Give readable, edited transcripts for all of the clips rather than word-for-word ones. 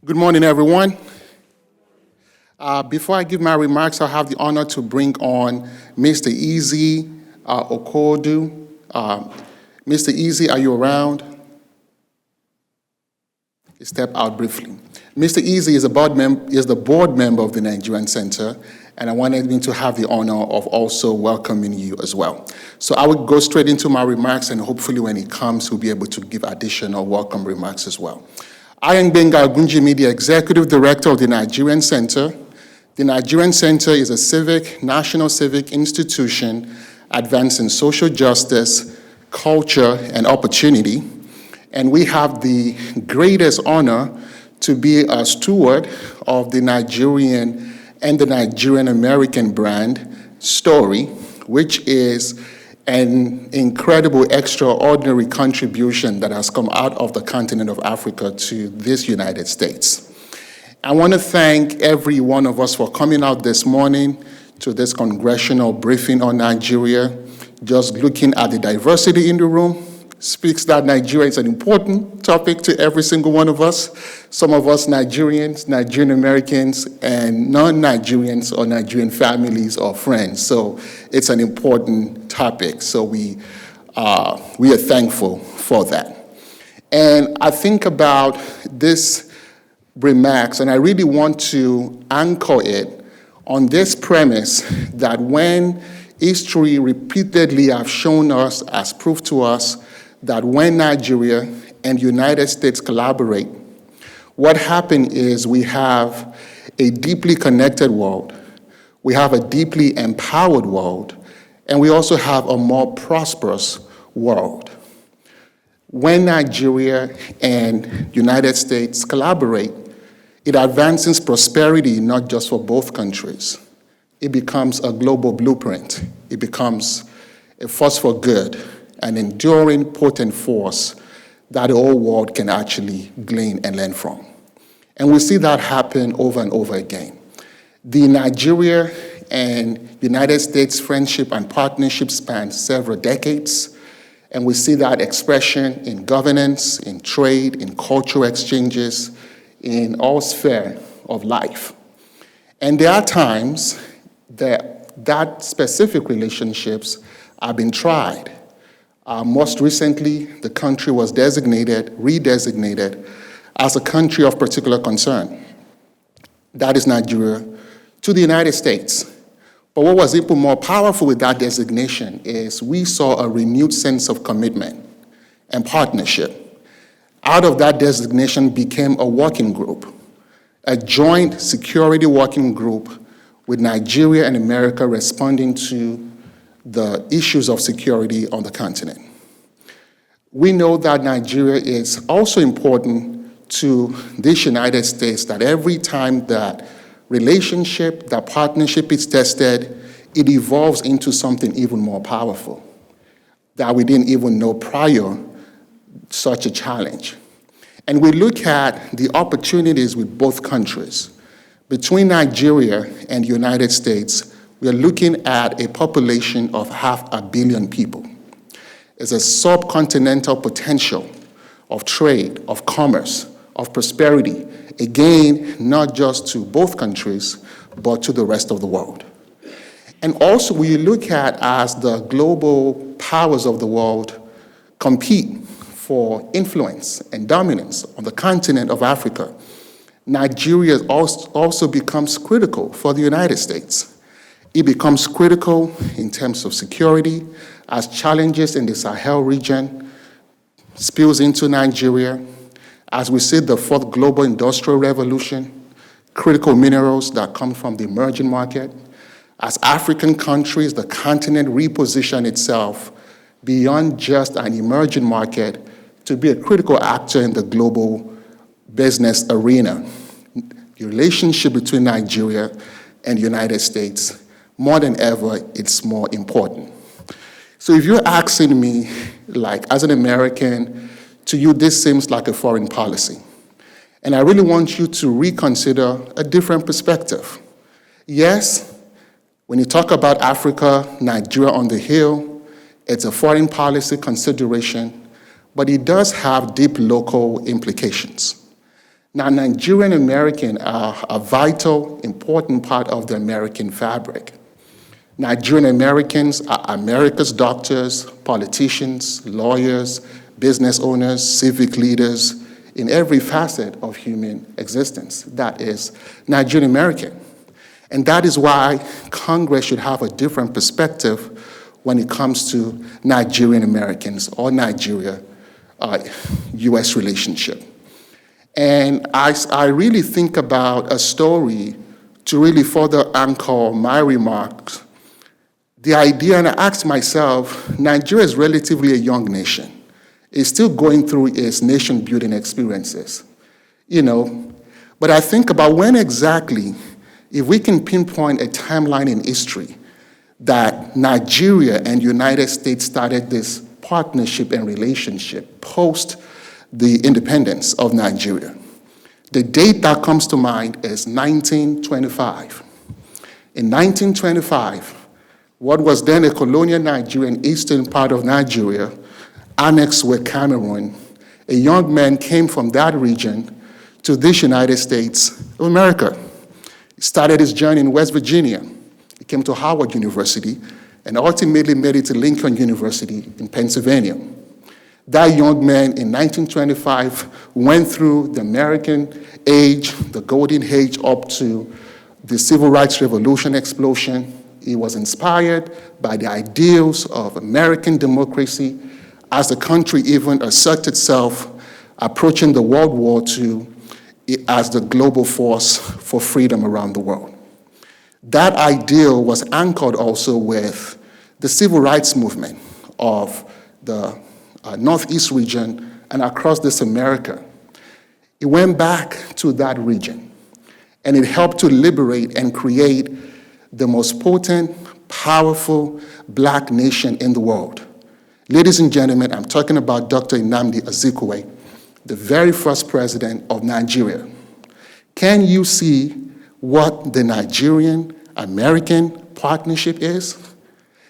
Good morning, everyone. Before I give my remarks, I have the honor to bring on Mr. Easy Okodu. Mr. Easy, are you around? Step out briefly. Mr. Easy is the board member of the Nigerian Center, and I wanted him to have the honor of also welcoming you as well. So I will go straight into my remarks, and hopefully when he comes, we'll be able to give additional welcome remarks as well. I am Benga Gunji, the Executive Director of the Nigerian Center. The Nigerian Center is a national civic institution advancing social justice, culture, and opportunity. And we have the greatest honor to be a steward of the Nigerian and the Nigerian American brand story, which is an incredible, extraordinary contribution that has come out of the continent of Africa to this United States. I want to thank every one of us for coming out this morning to this congressional briefing on Nigeria. Just looking at the diversity in the room speaks that Nigeria is an important topic to every single one of us. Some of us Nigerians, Nigerian Americans, and non-Nigerians or Nigerian families or friends. So it's an important topic. So we are thankful for that. And I think about this remarks, and I really want to anchor it on this premise that when history repeatedly have shown us, as proof to us, that when Nigeria and the United States collaborate, what happens is we have a deeply connected world, we have a deeply empowered world, and we also have a more prosperous world. When Nigeria and the United States collaborate, it advances prosperity not just for both countries. It becomes a global blueprint. It becomes a force for good, an enduring, potent force that the whole world can actually glean and learn from. And we see that happen over and over again. The Nigeria and United States friendship and partnership spans several decades, and we see that expression in governance, in trade, in cultural exchanges, in all spheres of life. And there are times that specific relationships have been tried. Most recently, the country was redesignated as a country of particular concern. That is Nigeria to the United States. But what was even more powerful with that designation is we saw a renewed sense of commitment and partnership. Out of that designation became a working group, a joint security working group with Nigeria and America responding to the issues of security on the continent. We know that Nigeria is also important to this United States, that every time that relationship, that partnership is tested, it evolves into something even more powerful that we didn't even know prior such a challenge. And we look at the opportunities with both countries. Between Nigeria and the United States, we are looking at a population of 500 million people. It's a subcontinental potential of trade, of commerce, of prosperity, again, not just to both countries, but to the rest of the world. And also, we look at as the global powers of the world compete for influence and dominance on the continent of Africa, Nigeria also becomes critical for the United States. It becomes critical in terms of security as challenges in the Sahel region spills into Nigeria, as we see the fourth global industrial revolution, critical minerals that come from the emerging market, as African countries, the continent reposition itself beyond just an emerging market to be a critical actor in the global business arena. The relationship between Nigeria and the United States, more than ever, it's more important. So if you're asking me, like as an American, to you this seems like a foreign policy. And I really want you to reconsider a different perspective. Yes, when you talk about Africa, Nigeria on the hill, it's a foreign policy consideration, but it does have deep local implications. Now, Nigerian American are a vital, important part of the American fabric. Nigerian Americans are America's doctors, politicians, lawyers, business owners, civic leaders, in every facet of human existence. That is Nigerian American. And that is why Congress should have a different perspective when it comes to Nigerian Americans or Nigeria-US relationship. And I really think about a story to really further anchor my remarks. The idea, and I ask myself, Nigeria is relatively a young nation. It's still going through its nation-building experiences, But I think about when exactly, if we can pinpoint a timeline in history that Nigeria and United States started this partnership and relationship post the independence of Nigeria. The date that comes to mind is 1925. In 1925, what was then a colonial Nigerian eastern part of Nigeria, annexed with Cameroon, a young man came from that region to this United States of America. He started his journey in West Virginia. He came to Howard University and ultimately made it to Lincoln University in Pennsylvania. That young man in 1925 went through the American age, the golden age, up to the Civil Rights Revolution explosion. He was inspired by the ideals of American democracy as the country even asserted itself, approaching the World War II as the global force for freedom around the world. That ideal was anchored also with the civil rights movement of the Northeast region and across this America. It went back to that region, and it helped to liberate and create the most potent, powerful Black nation in the world. Ladies and gentlemen, I'm talking about Dr. Nnamdi Azikiwe, the very first president of Nigeria. Can you see what the Nigerian-American partnership is?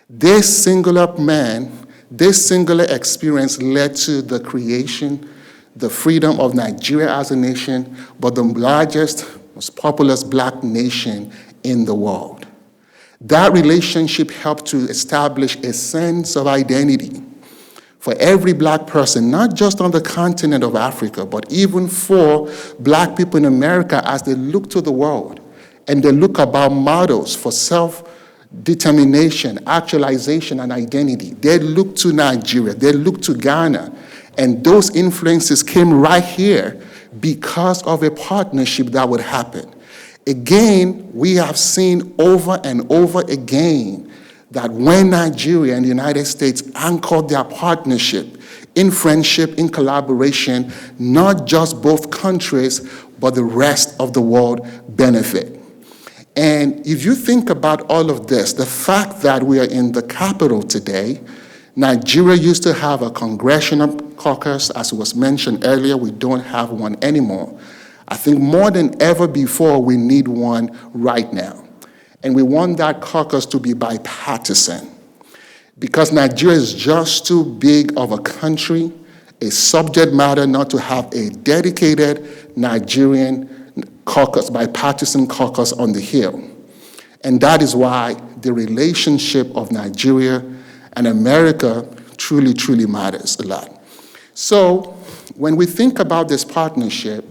This singular man, this singular experience led to the creation, the freedom of Nigeria as a nation, but the largest, most populous Black nation in the world. That relationship helped to establish a sense of identity for every Black person, not just on the continent of Africa, but even for Black people in America as they look to the world and they look about models for self-determination, actualization, and identity. They look to Nigeria, they look to Ghana, and those influences came right here because of a partnership that would happen. Again, we have seen over and over again that when Nigeria and the United States anchored their partnership in friendship, in collaboration, not just both countries, but the rest of the world benefit. And if you think about all of this, the fact that we are in the capital today, Nigeria used to have a congressional caucus, as was mentioned earlier. We don't have one anymore. I think more than ever before, we need one right now. And we want that caucus to be bipartisan because Nigeria is just too big of a country, a subject matter not to have a dedicated Nigerian caucus, bipartisan caucus on the Hill. And that is why the relationship of Nigeria and America truly, truly matters a lot. So when we think about this partnership,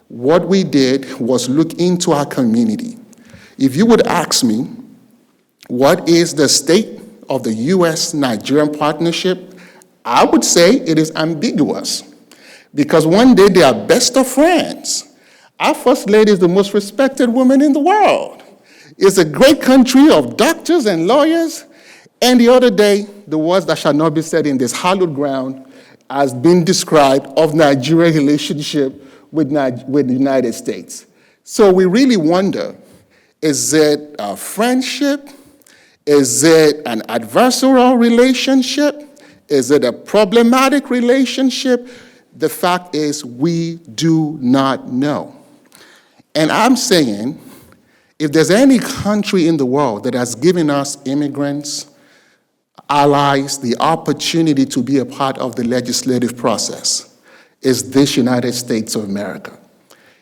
what we did was look into our community. If you would ask me, what is the state of the U.S.-Nigerian partnership, I would say it is ambiguous. Because one day they are best of friends. Our First Lady is the most respected woman in the world. It's a great country of doctors and lawyers. And the other day, the words that shall not be said in this hallowed ground has been described of Nigeria's relationship with the United States. So we really wonder, is it a friendship? Is it an adversarial relationship? Is it a problematic relationship? The fact is, we do not know. And I'm saying, if there's any country in the world that has given us immigrants, allies, the opportunity to be a part of the legislative process, is this United States of America.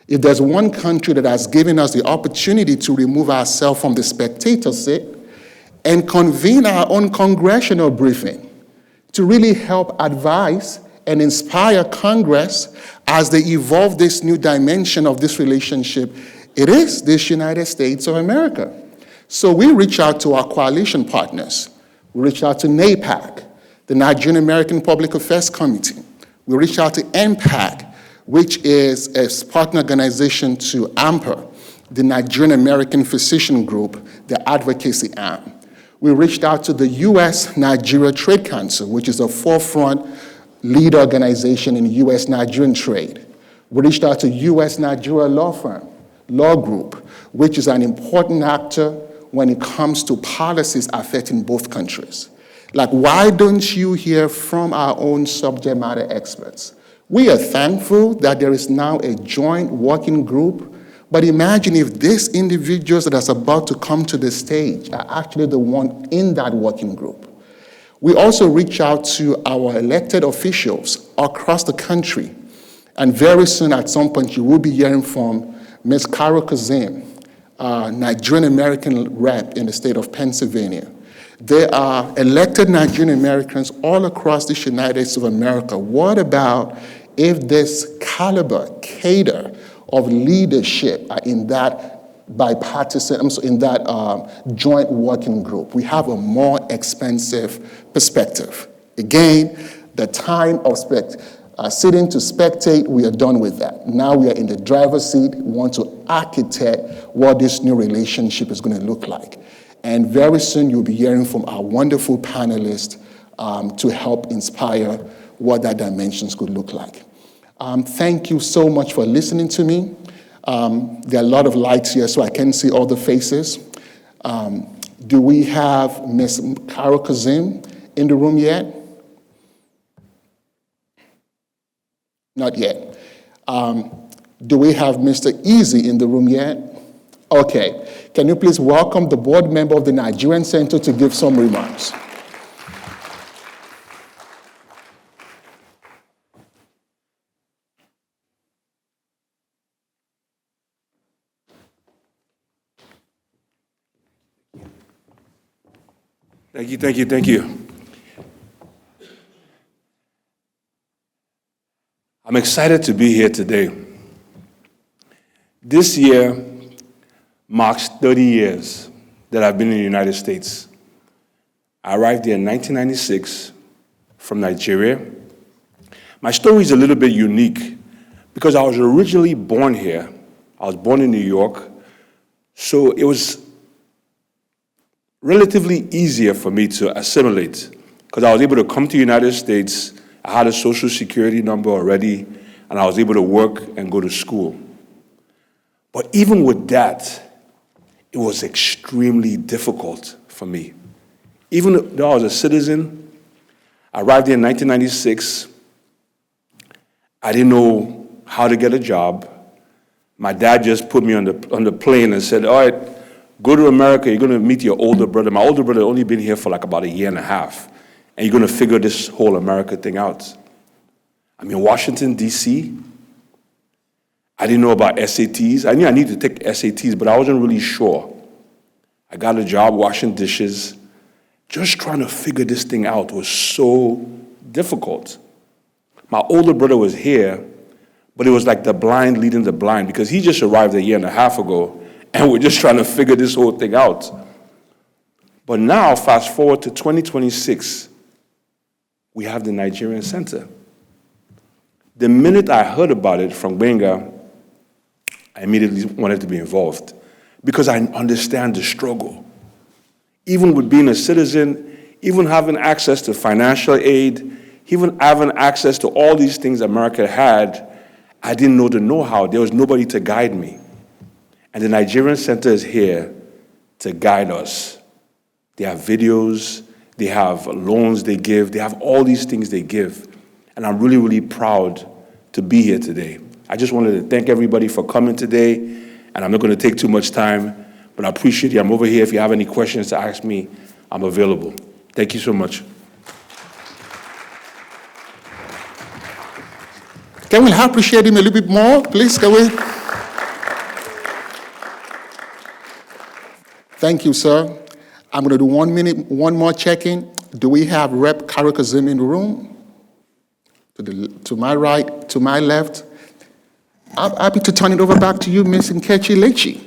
If there's one country that has given us the opportunity to remove ourselves from the spectator seat and convene our own congressional briefing to really help advise and inspire Congress as they evolve this new dimension of this relationship, it is this United States of America. So we reach out to our coalition partners. We reach out to NAPAC, the Nigerian American Public Affairs Committee. We reach out to NPAC, which is a partner organization to AMPA, the Nigerian American Physician Group, the advocacy arm. We reached out to the U.S.-Nigeria Trade Council, which is a forefront lead organization in U.S.-Nigerian trade. We reached out to U.S.-Nigeria Law Group, which is an important actor when it comes to policies affecting both countries. Like, why don't you hear from our own subject matter experts? We are thankful that there is now a joint working group, but imagine if these individuals that are about to come to the stage are actually the one in that working group. We also reach out to our elected officials across the country, and very soon at some point you will be hearing from Ms. Carol Kazim, Nigerian American rep in the state of Pennsylvania. There are elected Nigerian Americans all across the United States of America. What about if this caliber, cadre of leadership are in that bipartisan, in that joint working group? We have a more expansive perspective. Again, the time of sitting to spectate, we are done with that. Now we are in the driver's seat. We want to architect what this new relationship is going to look like. And very soon you'll be hearing from our wonderful panelists to help inspire what that dimensions could look like. Thank you so much for listening to me. There are a lot of lights here, so I can't see all the faces. Do we have Ms. Carol Kazim in the room yet? Not yet. Do we have Mr. Easy in the room yet? Okay. Can you please welcome the board member of the Nigerian Center to give some remarks? Thank you. I'm excited to be here today. This year marks 30 years that I've been in the United States. I arrived here in 1996 from Nigeria. My story is a little bit unique because I was originally born here. I was born in New York, so it was relatively easier for me to assimilate because I was able to come to the United States. I had a social security number already, and I was able to work and go to school. But even with that, it was extremely difficult for me. Even though I was a citizen, I arrived here in 1996. I didn't know how to get a job. My dad just put me on the plane and said, all right, go to America, you're going to meet your older brother. My older brother had only been here for like about a year and a half, and you're going to figure this whole America thing out. I'm in Washington, D.C. I didn't know about SATs. I knew I needed to take SATs, but I wasn't really sure. I got a job washing dishes. Just trying to figure this thing out was so difficult. My older brother was here, but it was like the blind leading the blind because he just arrived a year and a half ago, and we're just trying to figure this whole thing out. But now, fast forward to 2026, we have the Nigerian Center. The minute I heard about it from Benga, I immediately wanted to be involved because I understand the struggle. Even with being a citizen, even having access to financial aid, even having access to all these things America had, I didn't know the know-how. There was nobody to guide me. And the Nigerian Center is here to guide us. They have videos, they have loans they give, they have all these things they give. And I'm really, really proud to be here today. I just wanted to thank everybody for coming today, and I'm not going to take too much time, but I appreciate you. I'm over here. If you have any questions to ask me, I'm available. Thank you so much. Can we appreciate him a little bit more, please? Can we? Thank you, sir. I'm going to do 1 minute, one more check-in. Do we have Rep. Karakazim in the room? To my right, to my left. I'm happy to turn it over back to you, Ms. Nkechi Lechi.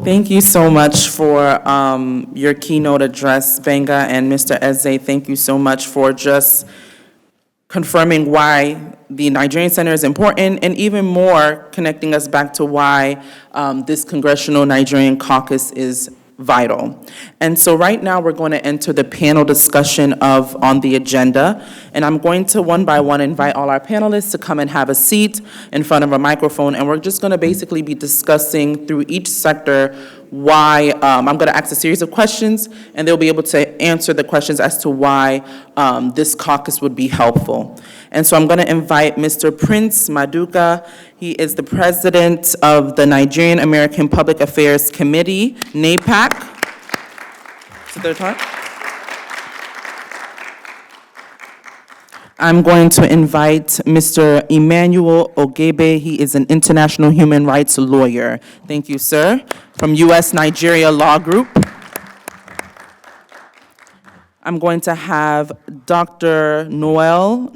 Thank you so much for your keynote address, Benga, and Mr. Eze. Thank you so much for just confirming why the Nigerian Center is important, and even more, connecting us back to why this Congressional Nigerian Caucus is vital. And so right now we're going to enter the panel discussion on the agenda, and I'm going to one by one invite all our panelists to come and have a seat in front of a microphone, and we're just going to basically be discussing through each sector why, I'm going to ask a series of questions, and they'll be able to answer the questions as to why this caucus would be helpful. And so I'm going to invite Mr. Prince Maduka. He is the president of the Nigerian American Public Affairs Committee, NAPAC. Is it their turn? I'm going to invite Mr. Emmanuel Ogebe. He is an international human rights lawyer. Thank you, sir. From U.S. Nigeria Law Group. I'm going to have Dr. Noel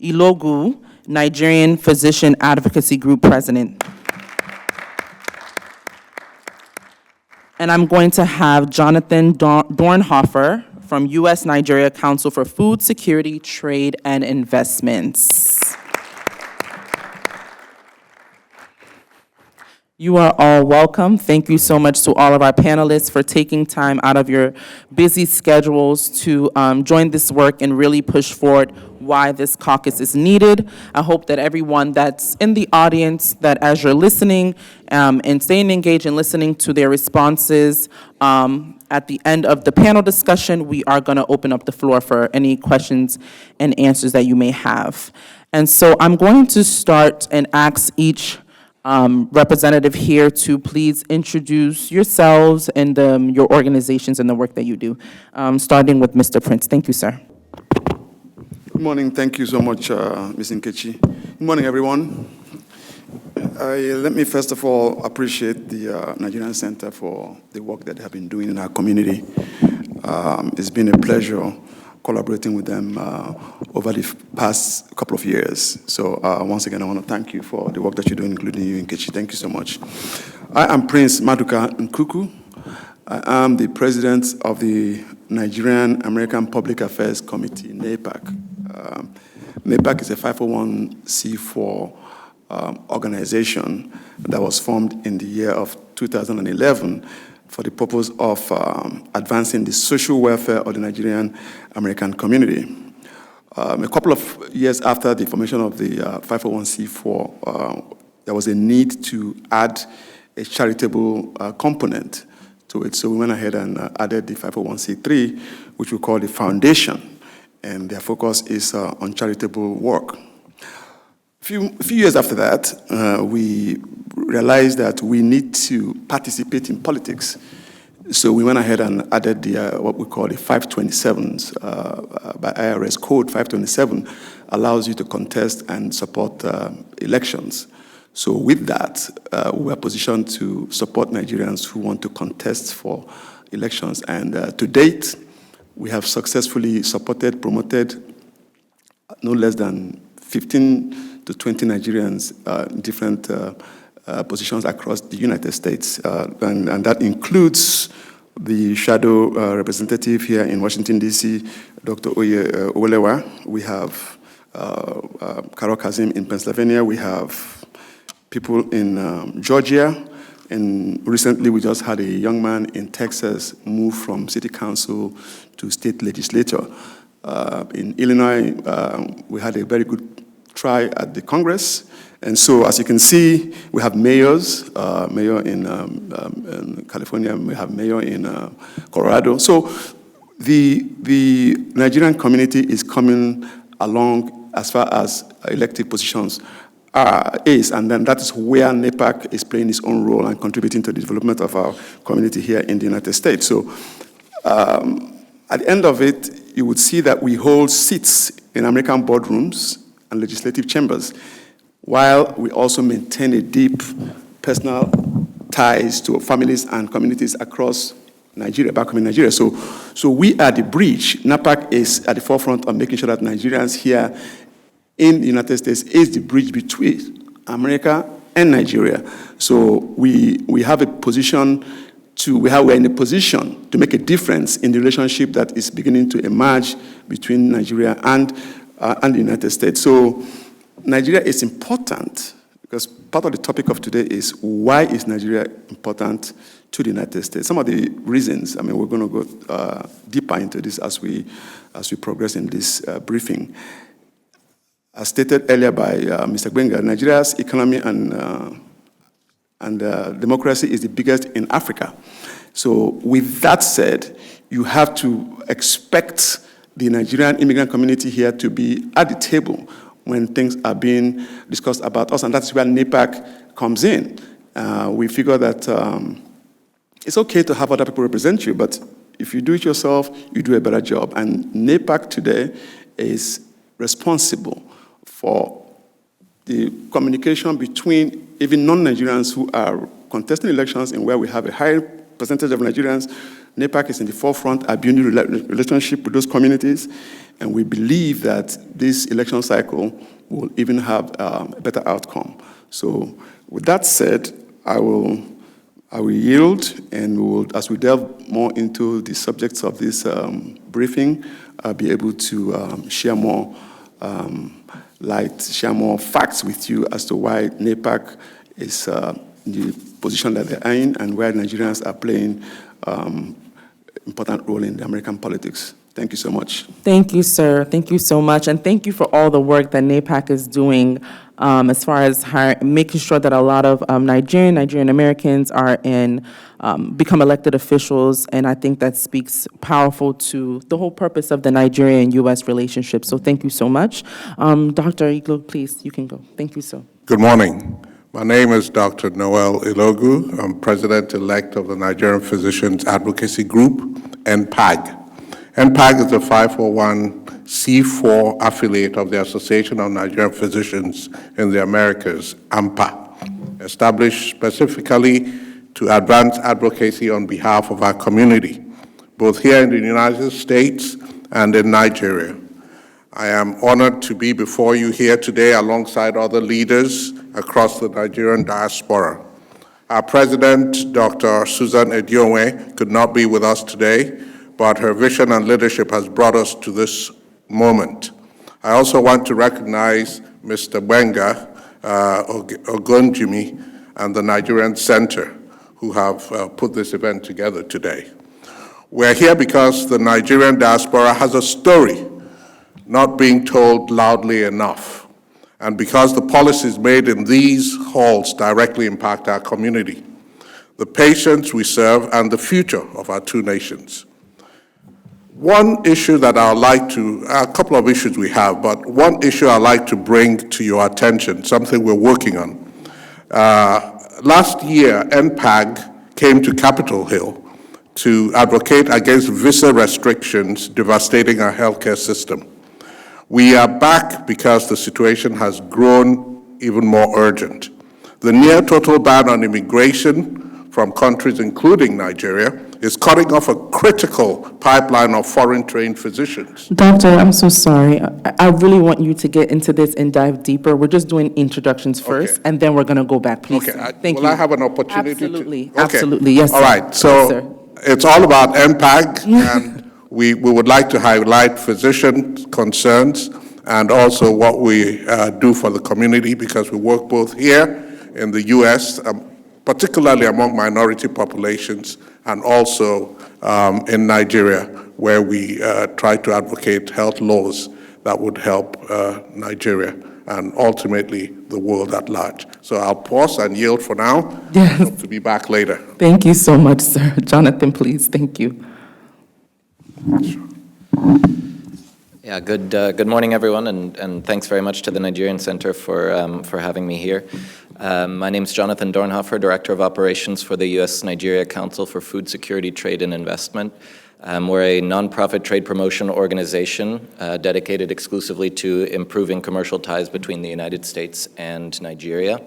Ilogu, Nigerian Physician Advocacy Group President. And I'm going to have Jonathan Dornhofer from U.S. Nigeria Council for Food Security, Trade, and Investments. You are all welcome. Thank you so much to all of our panelists for taking time out of your busy schedules to join this work and really push forward why this caucus is needed. I hope that everyone that's in the audience, that as you're listening and staying engaged and listening to their responses, at the end of the panel discussion, we are going to open up the floor for any questions and answers that you may have. And so I'm going to start and ask each representative here to please introduce yourselves and your organizations and the work that you do, starting with Mr. Prince. Thank you, sir. Good morning. Thank you so much, Ms. Nkechi. Good morning, everyone. Let me first of all appreciate the Nigerian Center for the work that they have been doing in our community. It's been a pleasure collaborating with them over the past couple of years. So once again, I want to thank you for the work that you're doing, including you, Nkechi. Thank you so much. I am Prince Maduka Nkuku. I am the president of the Nigerian American Public Affairs Committee, NAPAC. NAPAC is a 501c4 organization that was formed in the year of 2011 for the purpose of advancing the social welfare of the Nigerian American community. A couple of years after the formation of the 501c4, there was a need to add a charitable component to it. So we went ahead and added the 501c3, which we call the foundation, and their focus is on charitable work. A few years after that, we realized that we need to participate in politics. So we went ahead and added the what we call the 527s by IRS code. 527 allows you to contest and support elections. So with that, we are positioned to support Nigerians who want to contest for elections. And to date, we have successfully supported, promoted no less than 15 to 20 Nigerians in different positions across the United States. And that includes the shadow representative here in Washington, D.C., Dr. Owelewa. We have Carol Kazim in Pennsylvania. We have people in Georgia. And recently, we just had a young man in Texas move from city council to state legislature. In Illinois, we had a very good try at the Congress. And so, as you can see, we have mayors, mayor in California, we have mayor in Colorado. So the Nigerian community is coming along as far as elected positions is, and then that is where NAPAC is playing its own role and contributing to the development of our community here in the United States. So at the end of it, you would see that we hold seats in American boardrooms and legislative chambers, while we also maintain a deep personal ties to families and communities across Nigeria, back home in Nigeria. So we are the bridge. NAPAC is at the forefront of making sure that Nigerians here in the United States is the bridge between America and Nigeria. So we have a position we're in a position to make a difference in the relationship that is beginning to emerge between Nigeria and the United States. So Nigeria is important because part of the topic of today is why is Nigeria important to the United States? Some of the reasons, we're going to go deeper into this as we progress in this briefing. As stated earlier by Mr. Benga, Nigeria's economy and democracy is the biggest in Africa. So with that said, you have to expect the Nigerian immigrant community here to be at the table when things are being discussed about us, and that's where NAPAC comes in. We figure that it's okay to have other people represent you, but if you do it yourself, you do a better job. And NAPAC today is responsible for the communication between even non-Nigerians who are contesting elections and where we have a high percentage of Nigerians. NAPAC is in the forefront of building relationship with those communities, and we believe that this election cycle will even have a better outcome. So with that said, I will yield, and we will, as we delve more into the subjects of this briefing, I'll be able to share more share more facts with you as to why NAPAC is in the position that they're in and where Nigerians are playing important role in the American politics. Thank you so much. Thank you, sir. Thank you so much. And thank you for all the work that NAPAC is doing as far as making sure that a lot of Nigerian Americans are become elected officials. And I think that speaks powerful to the whole purpose of the Nigerian-U.S. relationship. So thank you so much. Dr. Iglo, please, you can go. Thank you, sir. Good morning. My name is Dr. Noel Ilogu. I'm president-elect of the Nigerian Physicians Advocacy Group, NPAG. NPAG is a 501c4 affiliate of the Association of Nigerian Physicians in the Americas, AMPA, established specifically to advance advocacy on behalf of our community, both here in the United States and in Nigeria. I am honored to be before you here today alongside other leaders across the Nigerian diaspora. Our president, Dr. Susan Edionwe, could not be with us today, but her vision and leadership has brought us to this moment. I also want to recognize Mr. Benga Ogunjimi and the Nigerian Center, who have put this event together today. We're here because the Nigerian diaspora has a story not being told loudly enough, and because the policies made in these halls directly impact our community, the patients we serve, and the future of our two nations. One issue that I'd like to, a couple of issues we have, but one issue I'd like to bring to your attention, something we're working on. Last year, NPAG came to Capitol Hill to advocate against visa restrictions devastating our healthcare system. We are back because the situation has grown even more urgent. The near total ban on immigration from countries including Nigeria is cutting off a critical pipeline of foreign-trained physicians. Doctor, I'm so sorry. I really want you to get into this and dive deeper. We're just doing introductions first, and then we're going to go back, please. Okay, Thank you. Will I have an opportunity Absolutely, to? Okay. Absolutely, yes, All right, so yes, sir. It's all about NPAG, and we would like to highlight physician concerns and also what we do for the community, because we work both here in the U.S., particularly among minority populations, and also in Nigeria, where we try to advocate health laws that would help Nigeria and ultimately the world at large. So I'll pause and yield for now. Yes. Hope to be back later. Thank you so much, sir. Jonathan, please. Thank you. Sure. Yeah, good morning, everyone, and thanks very much to the Nigerian Center for having me here. My name is Jonathan Dornhofer, Director of Operations for the U.S.-Nigeria Council for Food Security, Trade, and Investment. We're a nonprofit trade promotion organization dedicated exclusively to improving commercial ties between the United States and Nigeria.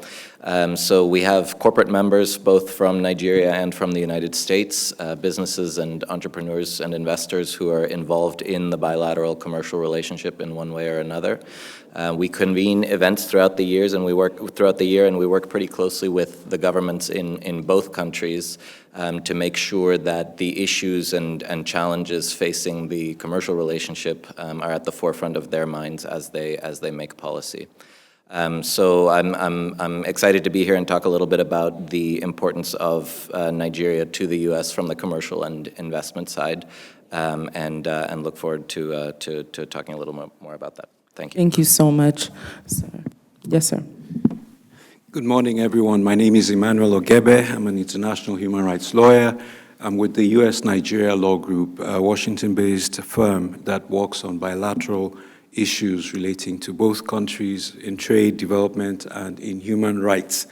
So we have corporate members both from Nigeria and from the United States, businesses and entrepreneurs and investors who are involved in the bilateral commercial relationship in one way or another. We convene events throughout the year, and we work pretty closely with the governments in both countries to make sure that the issues and challenges facing the commercial relationship are at the forefront of their minds as they make policy. So I'm excited to be here and talk a little bit about the importance of Nigeria to the U.S. from the commercial and investment side, and look forward to talking a little more about that. Thank you. Thank you so much, sir. Yes, sir. Good morning, everyone. My name is Emmanuel Ogebe. I'm an international human rights lawyer. I'm with the U.S.-Nigeria Law Group, a Washington-based firm that works on bilateral issues relating to both countries in trade, development, and in human rights.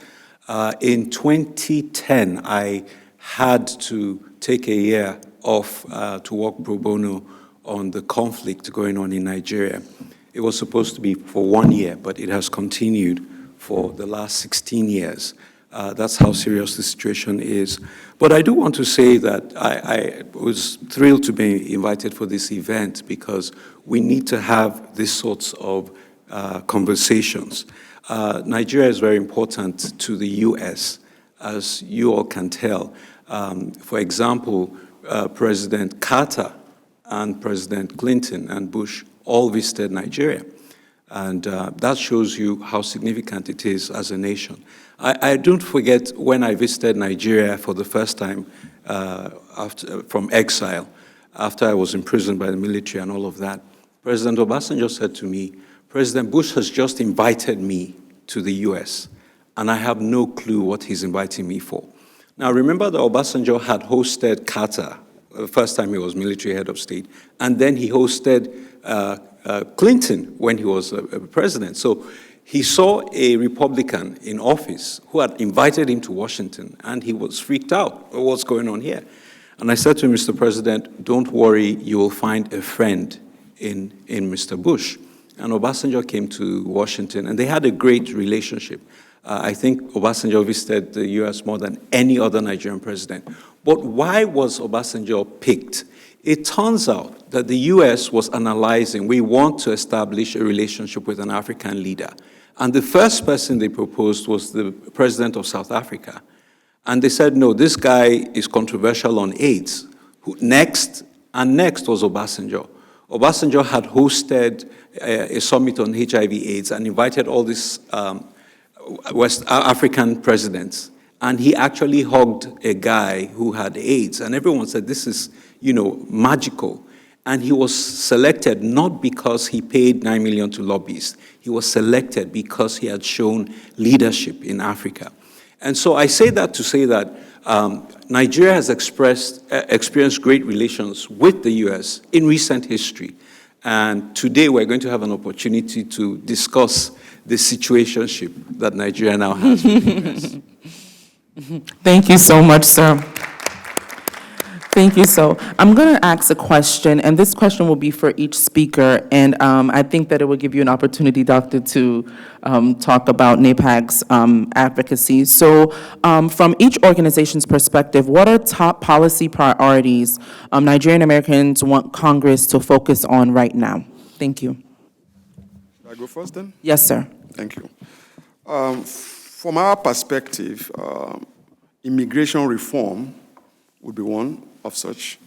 In 2010, I had to take a year off to work pro bono on the conflict going on in Nigeria. It was supposed to be for 1 year, but it has continued for the last 16 years. That's how serious the situation is. But I do want to say that I was thrilled to be invited for this event because we need to have these sorts of conversations. Nigeria is very important to the U.S., as you all can tell. For example, President Carter and President Clinton and Bush all visited Nigeria. And that shows you how significant it is as a nation. I don't forget when I visited Nigeria for the first time from exile, after I was imprisoned by the military and all of that. President Obasanjo said to me, President Bush has just invited me to the US, and I have no clue what he's inviting me for. Now, remember that Obasanjo had hosted Carter, the first time he was military head of state, and then he hosted Clinton when he was president. So he saw a Republican in office who had invited him to Washington, and he was freaked out. What's going on here? And I said to him, Mr. President, don't worry, you will find a friend in Mr. Bush. And Obasanjo came to Washington, and they had a great relationship. I think Obasanjo visited the US more than any other Nigerian president. But why was Obasanjo picked? It turns out that the US was analyzing, we want to establish a relationship with an African leader. And the first person they proposed was the president of South Africa. And they said, no, this guy is controversial on AIDS. Next was Obasanjo. Obasanjo had hosted a summit on HIV/AIDS and invited all these West African presidents. And he actually hugged a guy who had AIDS. And everyone said, this is, magical. And he was selected not because he paid $9 million to lobbyists. He was selected because he had shown leadership in Africa. And so I say that to say that Nigeria has experienced great relations with the US in recent history. And today we're going to have an opportunity to discuss the situationship that Nigeria now has with the US. Thank you so much, sir. Thank you. So I'm going to ask a question, and this question will be for each speaker, and I think that it will give you an opportunity, Doctor, to talk about NAPAC's advocacy. So from each organization's perspective, what are top policy priorities Nigerian Americans want Congress to focus on right now? Thank you. Should I go first then? Yes, sir. Thank you. From our perspective, immigration reform would be one of such.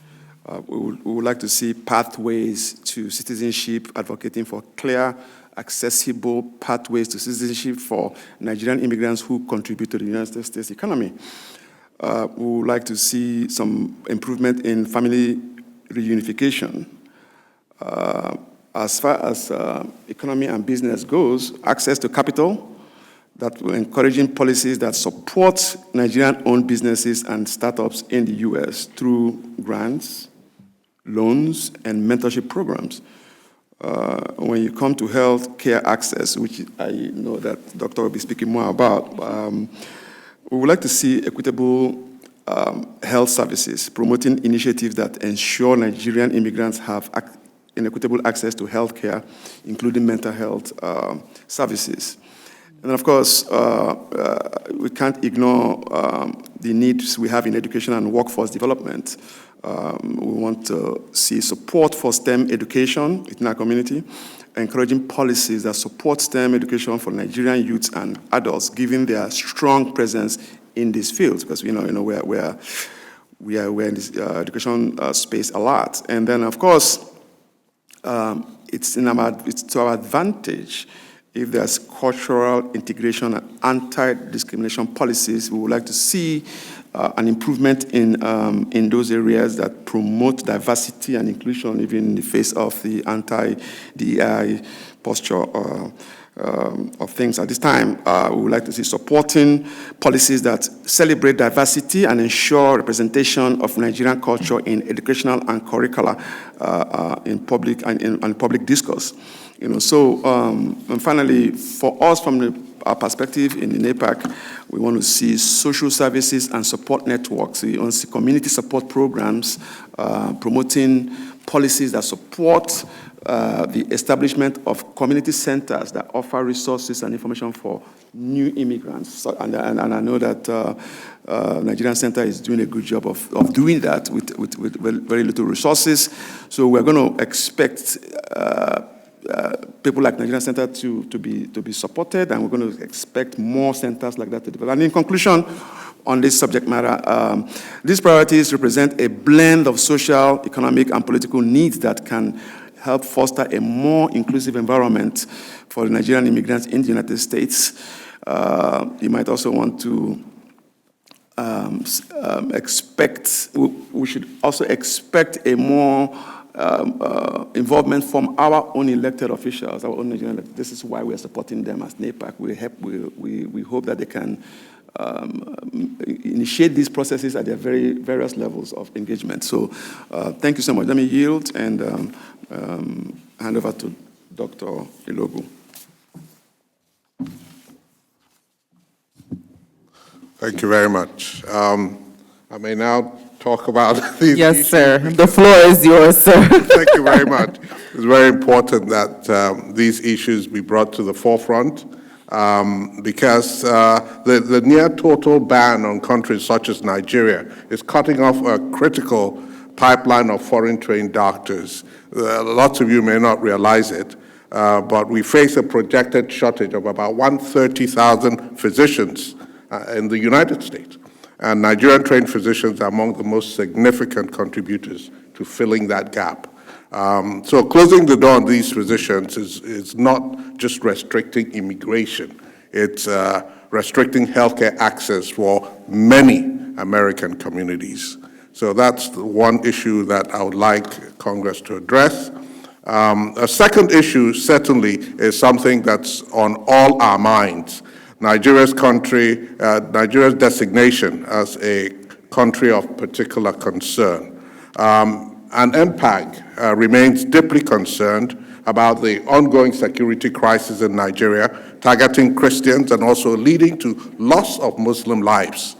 We would like to see pathways to citizenship, advocating for clear, accessible pathways to citizenship for Nigerian immigrants who contribute to the United States economy. We would like to see some improvement in family reunification. As far as economy and business goes, access to capital, that will encouraging policies that support Nigerian-owned businesses and startups in the U.S. through grants, loans, and mentorship programs. When you come to health care access, which I know that Doctor will be speaking more about, we would like to see equitable health services, promoting initiatives that ensure Nigerian immigrants have inequitable access to health care, including mental health services. And of course, we can't ignore the needs we have in education and workforce development. We want to see support for STEM education in our community, encouraging policies that support STEM education for Nigerian youths and adults, given their strong presence in these fields, because we are in this education space a lot. And then, of course, it's to our advantage if there's cultural integration and anti-discrimination policies. We would like to see an improvement in those areas that promote diversity and inclusion, even in the face of the anti-DEI posture of things at this time. We would like to see supporting policies that celebrate diversity and ensure representation of Nigerian culture in educational and curricula in public discourse. And finally, for us, from our perspective in the NAPAC, we want to see social services and support networks. We want to see community support programs, promoting policies that support the establishment of community centers that offer resources and information for new immigrants. So, and I know that Nigerian Center is doing a good job of doing that with very little resources. So we're going to expect people like Nigerian Center to be supported, and we're going to expect more centers like that to develop. And in conclusion, on this subject matter, these priorities represent a blend of social, economic, and political needs that can help foster a more inclusive environment for Nigerian immigrants in the United States. You might also want to we should also expect a more involvement from our own elected officials, our own Nigerian. This is why we are supporting them as NAPAC. We hope that they can initiate these processes at their various levels of engagement. So thank you so much. Let me yield and hand over to Dr. Ilogu. Thank you very much. I may now talk about these Yes, issues. sir. The floor is yours, sir. Thank you very much. It's very important that these issues be brought to the forefront because the near total ban on countries such as Nigeria is cutting off a critical pipeline of foreign trained doctors. Lots of you may not realize it, but we face a projected shortage of about 130,000 physicians in the United States. And Nigerian trained physicians are among the most significant contributors to filling that gap. So closing the door on these physicians is not just restricting immigration, it's restricting healthcare access for many American communities. So that's the one issue that I would like Congress to address. A second issue certainly is something that's on all our minds. Nigeria's designation as a country of particular concern. And MPAG remains deeply concerned about the ongoing security crisis in Nigeria, targeting Christians and also leading to loss of Muslim lives.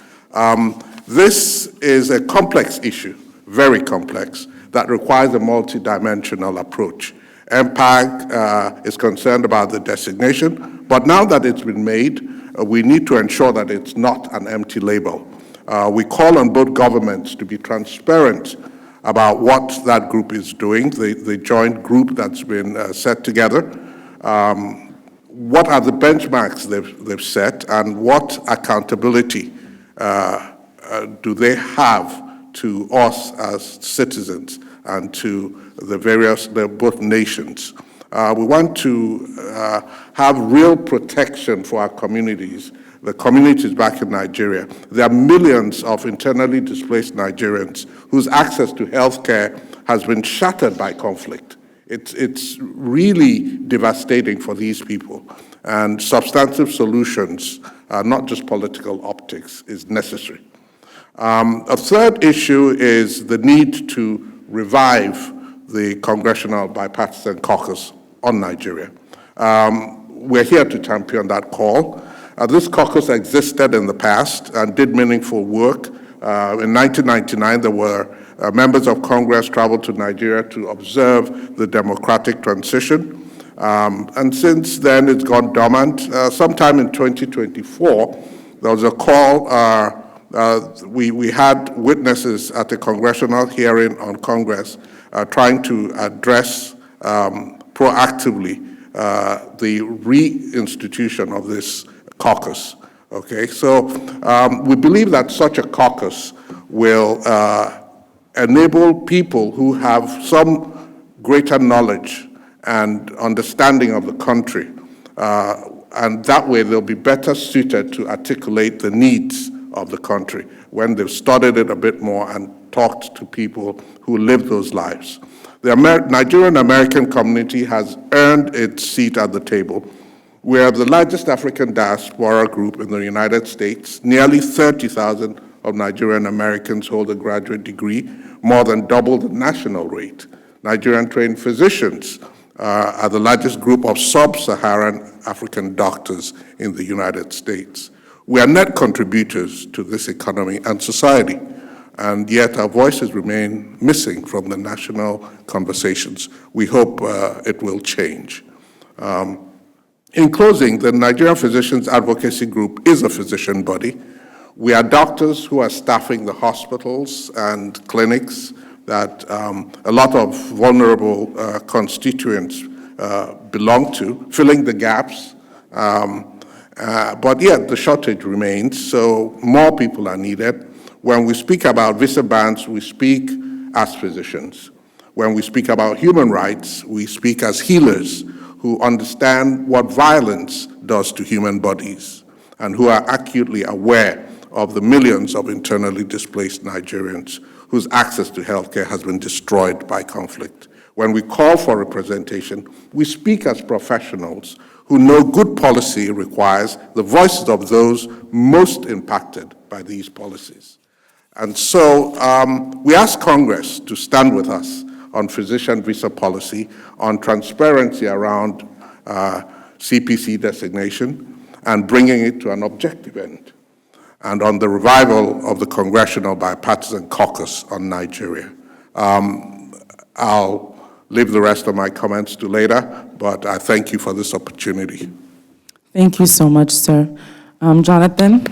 This is a complex issue, very complex, that requires a multidimensional approach. MPAG is concerned about the designation, but now that it's been made, we need to ensure that it's not an empty label. We call on both governments to be transparent about what that group is doing, the joint group that's been set together. What are the benchmarks they've set, and what accountability do they have to us as citizens and to both nations? We want to have real protection for our communities, the communities back in Nigeria. There are millions of internally displaced Nigerians whose access to healthcare has been shattered by conflict. It's really devastating for these people, and substantive solutions, not just political optics, is necessary. A third issue is the need to revive the Congressional Bipartisan Caucus on Nigeria. We're here to champion that call. This caucus existed in the past and did meaningful work In 1999, there were members of Congress traveled to Nigeria to observe the democratic transition. And since then, it's gone dormant. Sometime in 2024, there was a call. We had witnesses at a congressional hearing on Congress trying to address proactively the reinstitution of this caucus. Okay, so we believe that such a caucus will enable people who have some greater knowledge and understanding of the country, and that way they'll be better suited to articulate the needs of the country when they've studied it a bit more and talked to people who live those lives. The Nigerian American community has earned its seat at the table. We are the largest African diaspora group in the United States. Nearly 30,000 of Nigerian Americans hold a graduate degree, more than double the national rate. Nigerian trained physicians are the largest group of sub-Saharan African doctors in the United States. We are net contributors to this economy and society, and yet our voices remain missing from the national conversations. We hope it will change. In closing, the Nigerian Physicians Advocacy Group is a physician body. We are doctors who are staffing the hospitals and clinics that a lot of vulnerable constituents belong to, filling the gaps. But yet the shortage remains, so more people are needed. When we speak about visa bans, we speak as physicians. When we speak about human rights, we speak as healers who understand what violence does to human bodies and who are acutely aware of the millions of internally displaced Nigerians whose access to healthcare has been destroyed by conflict. When we call for representation, we speak as professionals who know good policy requires the voices of those most impacted by these policies. And so we ask Congress to stand with us on physician visa policy, on transparency around CPC designation, and bringing it to an objective end, and on the revival of the Congressional Bipartisan Caucus on Nigeria. I'll leave the rest of my comments to later, but I thank you for this opportunity. Thank you so much, sir. Jonathan?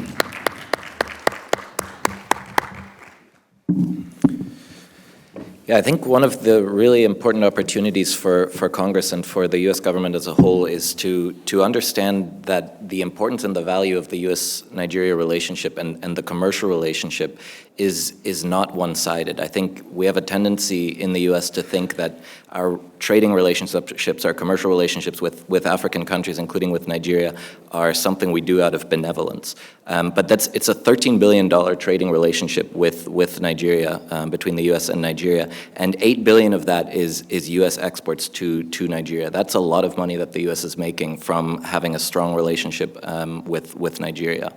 Yeah, I think one of the really important opportunities for Congress and for the U.S. government as a whole is to understand that the importance and the value of the U.S.-Nigeria relationship and the commercial relationship is not one-sided. I think we have a tendency in the U.S. to think that our trading relationships, our commercial relationships with African countries, including with Nigeria, are something we do out of benevolence. But it's a $13 billion trading relationship with Nigeria, between the U.S. and Nigeria, and $8 billion of that is U.S. exports to Nigeria. That's a lot of money that the U.S. is making from having a strong relationship with Nigeria.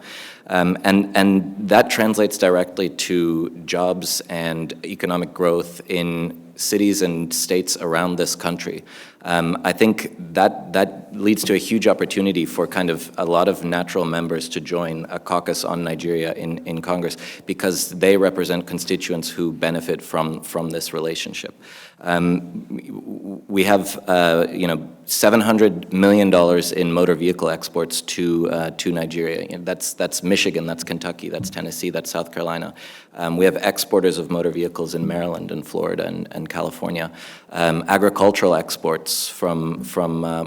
And that translates directly to jobs and economic growth in cities and states around this country. I think that leads to a huge opportunity for kind of a lot of natural members to join a caucus on Nigeria in Congress, because they represent constituents who benefit from this relationship. We have $700 million in motor vehicle exports to Nigeria. That's Michigan, that's Kentucky, that's Tennessee, that's South Carolina. We have exporters of motor vehicles in Maryland and Florida and California. Agricultural exports from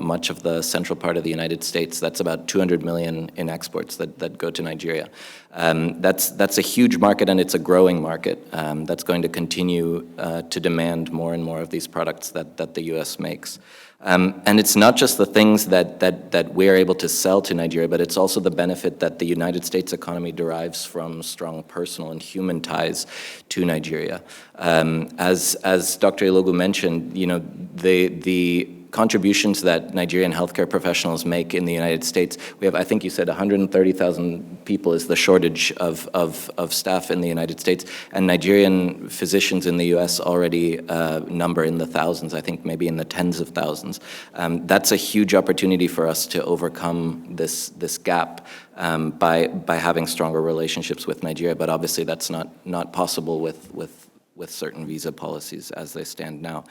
much of the central part of the United States, that's about 200 million in exports that go to Nigeria. That's a huge market, and it's a growing market that's going to continue to demand more and more of these products that the U.S. makes. And it's not just the things that we're able to sell to Nigeria, but it's also the benefit that the United States economy derives from strong personal and human ties to Nigeria. As Dr. Ilogu mentioned, the contributions that Nigerian healthcare professionals make in the United States, we have, I think you said 130,000 people is the shortage of staff in the United States, and Nigerian physicians in the US already number in the thousands, I think maybe in the tens of thousands. That's a huge opportunity for us to overcome this gap by having stronger relationships with Nigeria, but obviously that's not possible with certain visa policies as they stand now.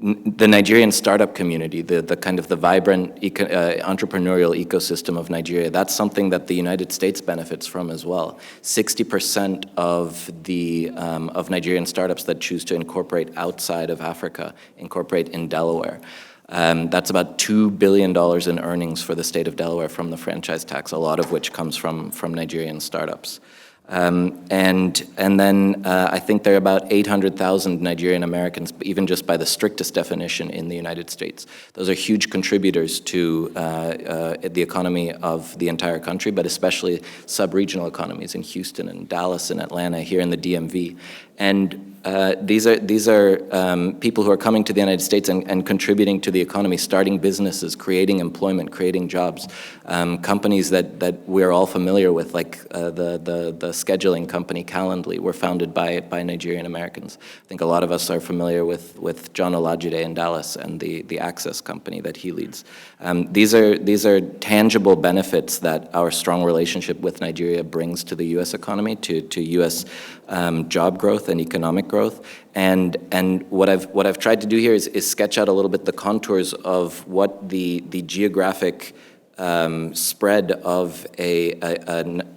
The Nigerian startup community, the kind of the vibrant entrepreneurial ecosystem of Nigeria, that's something that the United States benefits from as well. 60% of Nigerian startups that choose to incorporate outside of Africa incorporate in Delaware. That's about $2 billion in earnings for the state of Delaware from the franchise tax, a lot of which comes from Nigerian startups. And then I think there are about 800,000 Nigerian Americans, even just by the strictest definition, in the United States. Those are huge contributors to the economy of the entire country, but especially sub-regional economies in Houston and Dallas and Atlanta, here in the DMV. And these are people who are coming to the United States and contributing to the economy, starting businesses, creating employment, creating jobs. Companies that we're all familiar with, like the scheduling company Calendly, were founded by Nigerian Americans. I think a lot of us are familiar with John Olajide in Dallas and the Access company that he leads. These are tangible benefits that our strong relationship with Nigeria brings to the U.S. economy, to U.S. Job growth and economic growth. And what I've tried to do here is sketch out a little bit the contours of what the geographic spread of a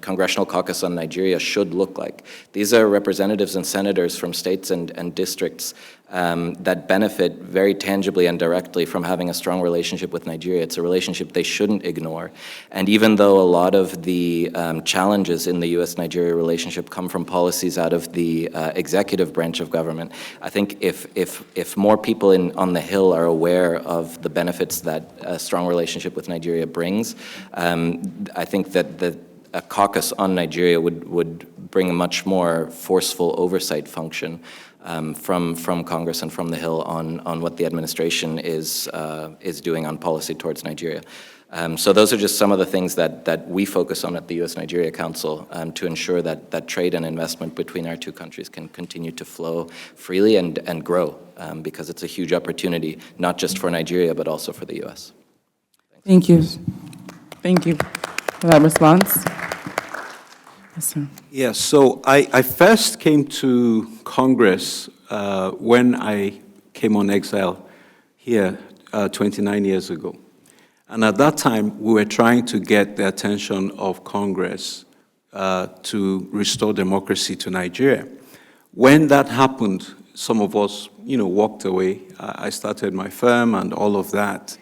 congressional caucus on Nigeria should look like. These are representatives and senators from states and districts that benefit very tangibly and directly from having a strong relationship with Nigeria. It's a relationship they shouldn't ignore. And even though a lot of the challenges in the U.S.-Nigeria relationship come from policies out of the executive branch of government, I think if more people on the Hill are aware of the benefits that a strong relationship with Nigeria brings, I think that a caucus on Nigeria would bring a much more forceful oversight function from Congress and from the Hill on what the administration is doing on policy towards Nigeria. So those are just some of the things that we focus on at the U.S.-Nigeria Council to ensure that trade and investment between our two countries can continue to flow freely and grow, because it's a huge opportunity, not just for Nigeria, but also for the U.S. Thank you. Thank you for that response. Yes, sir. Yes, so I first came to Congress when I came on exile here 29 years ago. And at that time, we were trying to get the attention of Congress to restore democracy to Nigeria. When that happened, some of us, walked away. I started my firm and all of that.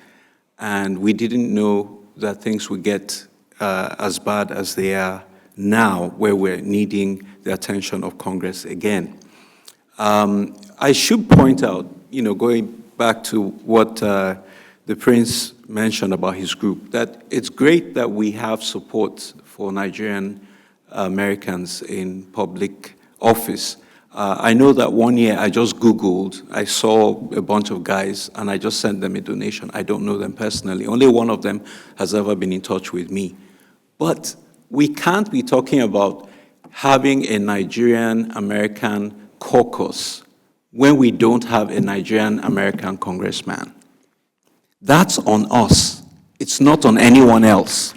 And we didn't know that things would get as bad as they are now, where we're needing the attention of Congress again. I should point out, going back to what the Prince mentioned about his group, that it's great that we have support for Nigerian Americans in public office. I know that one year I just Googled, I saw a bunch of guys, and I just sent them a donation. I don't know them personally. Only one of them has ever been in touch with me. But we can't be talking about having a Nigerian American caucus when we don't have a Nigerian American congressman. That's on us. It's not on anyone else.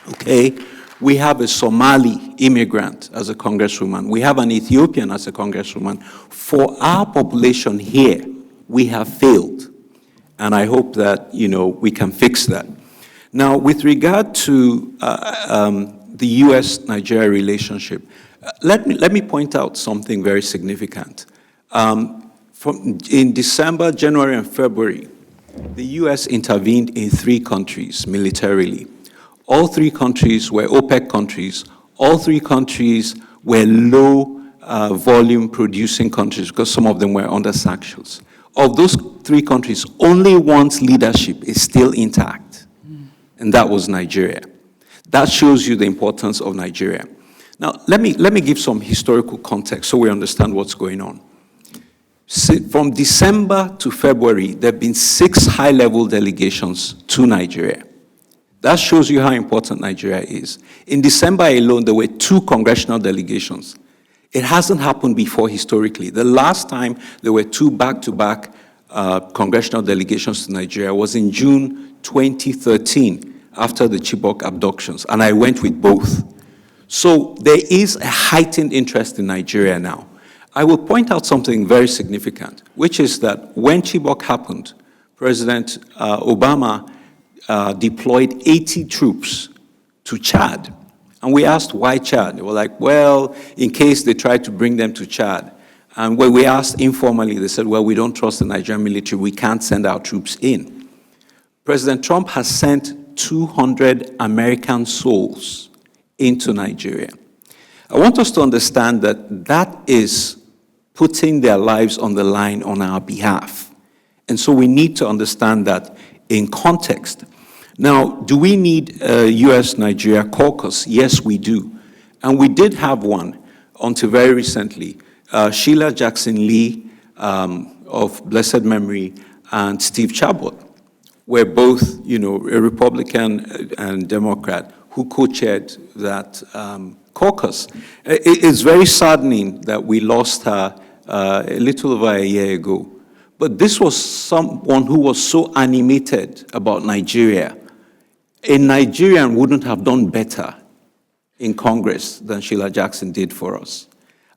Okay? We have a Somali immigrant as a congresswoman. We have an Ethiopian as a congresswoman. For our population here, we have failed. And I hope that, we can fix that. Now, with regard to the U.S.-Nigeria relationship, let me point out something very significant. In December, January, and February, the U.S. intervened in 3 countries militarily. All 3 countries were OPEC countries. All 3 countries were low-volume producing countries because some of them were under sanctions. Of those 3 countries, only one's leadership is still intact, and that was Nigeria. That shows you the importance of Nigeria. Now, let me give some historical context so we understand what's going on. From December to February, there have been 6 high-level delegations to Nigeria. That shows you how important Nigeria is. In December alone, there were 2 congressional delegations. It hasn't happened before historically. The last time there were 2 back-to-back congressional delegations to Nigeria was in June 2013, after the Chibok abductions, and I went with both. So there is a heightened interest in Nigeria now. I will point out something very significant, which is that when Chibok happened, President Obama deployed 80 troops to Chad. And we asked, why Chad? They were like, well, in case they tried to bring them to Chad. And when we asked informally, they said, well, we don't trust the Nigerian military. We can't send our troops in. President Trump has sent 200 American souls into Nigeria. I want us to understand that that is putting their lives on the line on our behalf. And so we need to understand that in context. Now, do we need a U.S.-Nigeria caucus? Yes, we do. And we did have one until very recently. Sheila Jackson Lee, of blessed memory, and Steve Chabot were both, a Republican and Democrat who co-chaired that caucus. It's very saddening that we lost her a little over a year ago. But this was someone who was so animated about Nigeria. A Nigerian wouldn't have done better in Congress than Sheila Jackson did for us.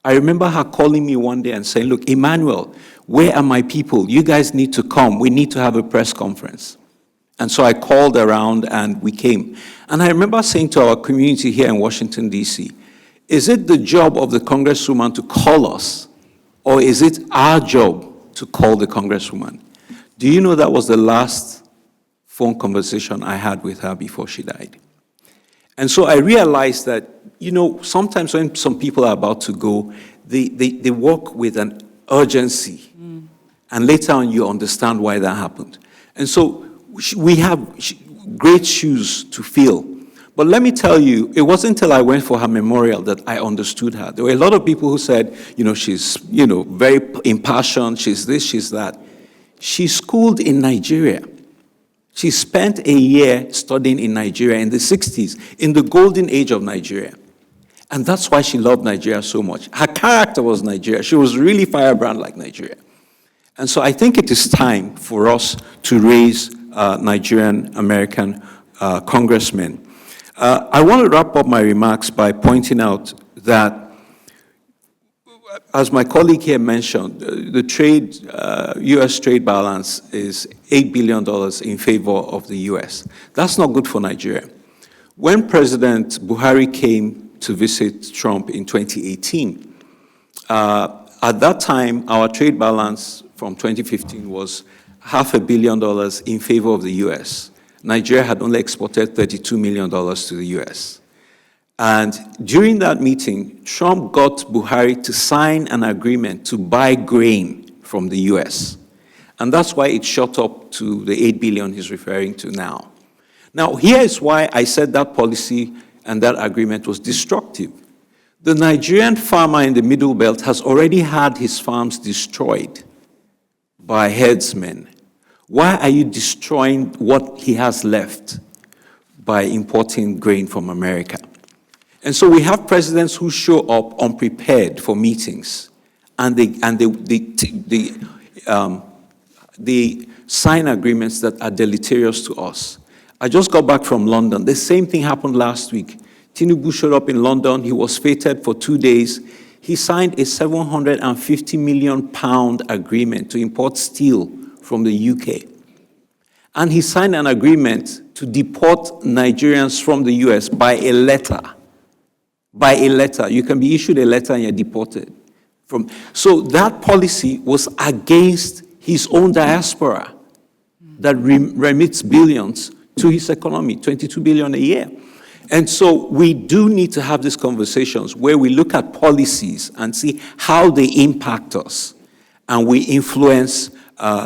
I remember her calling me one day and saying, look, Emmanuel, where are my people? You guys need to come. We need to have a press conference. And so I called around and we came. And I remember saying to our community here in Washington, D.C., is it the job of the Congresswoman to call us, or is it our job to call the Congresswoman? Do you know that was the last phone conversation I had with her before she died? And so I realized that, sometimes when some people are about to go, they walk with an urgency. And later on, you understand why that happened. And so we have great shoes to fill. But let me tell you, it wasn't until I went for her memorial that I understood her. There were a lot of people who said, she's, very impassioned, she's this, she's that. She schooled in Nigeria. She spent a year studying in Nigeria in the 60s, in the golden age of Nigeria. And that's why she loved Nigeria so much. Her character was Nigeria. She was really firebrand like Nigeria. And so I think it is time for us to raise Nigerian American congressmen. I want to wrap up my remarks by pointing out that, as my colleague here mentioned, the U.S. trade balance is $8 billion in favor of the U.S. That's not good for Nigeria. When President Buhari came to visit Trump in 2018, at that time, our trade balance from 2015 was $500 million in favor of the U.S. Nigeria had only exported $32 million to the U.S. And during that meeting, Trump got Buhari to sign an agreement to buy grain from the U.S. And that's why it shot up to the $8 billion he's referring to now. Now, here is why I said that policy and that agreement was destructive. The Nigerian farmer in the Middle Belt has already had his farms destroyed by herdsmen. Why are you destroying what he has left by importing grain from America? And so we have presidents who show up unprepared for meetings, and they sign agreements that are deleterious to us. I just got back from London. The same thing happened last week. Tinubu showed up in London. He was feted for 2 days. He signed a £750 million agreement to import steel from the UK. And he signed an agreement to deport Nigerians from the US by a letter. By a letter. You can be issued a letter and you're deported. So that policy was against his own diaspora that remits billions to his economy, $22 billion a year. And so we do need to have these conversations where we look at policies and see how they impact us, and we influence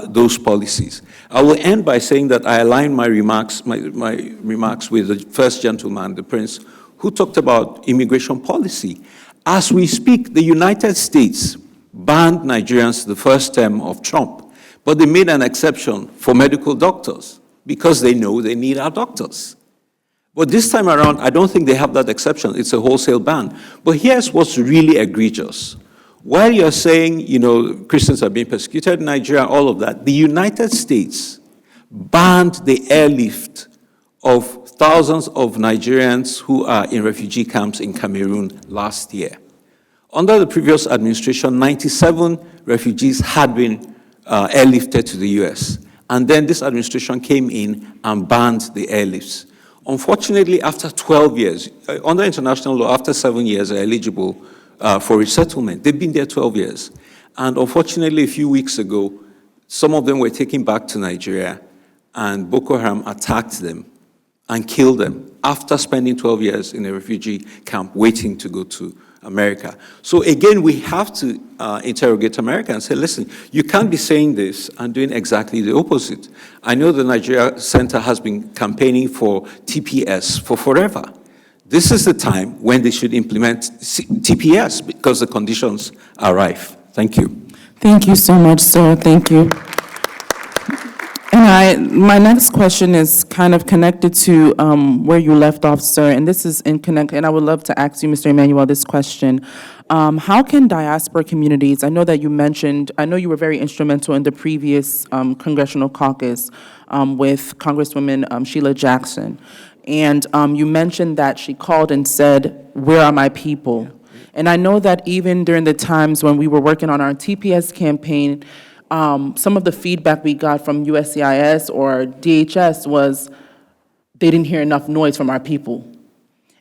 those policies. I will end by saying that I align my remarks with the first gentleman, the Prince, who talked about immigration policy. As we speak, the United States banned Nigerians the first term of Trump, but they made an exception for medical doctors because they know they need our doctors. But this time around, I don't think they have that exception. It's a wholesale ban. But here's what's really egregious. While you're saying, Christians are being persecuted in Nigeria, all of that, the United States banned the airlift of thousands of Nigerians who are in refugee camps in Cameroon last year. Under the previous administration, 97 refugees had been airlifted to the US. And then this administration came in and banned the airlifts. Unfortunately, after 12 years, under international law, after 7 years, they're eligible for resettlement. They've been there 12 years. And unfortunately, a few weeks ago, some of them were taken back to Nigeria, and Boko Haram attacked them and killed them after spending 12 years in a refugee camp waiting to go to America. So again, we have to interrogate America and say, listen, you can't be saying this and doing exactly the opposite. I know the Nigerian Center has been campaigning for TPS for forever. This is the time when they should implement TPS because the conditions are rife. Thank you. Thank you so much, sir. Thank you. And my next question is kind of connected to where you left off, sir, and this is and I would love to ask you, Mr. Emmanuel, this question. How can diaspora communities, I know you were very instrumental in the previous congressional caucus with Congresswoman Sheila Jackson, and you mentioned that she called and said, "Where are my people?" And I know that even during the times when we were working on our TPS campaign, some of the feedback we got from USCIS or DHS was they didn't hear enough noise from our people.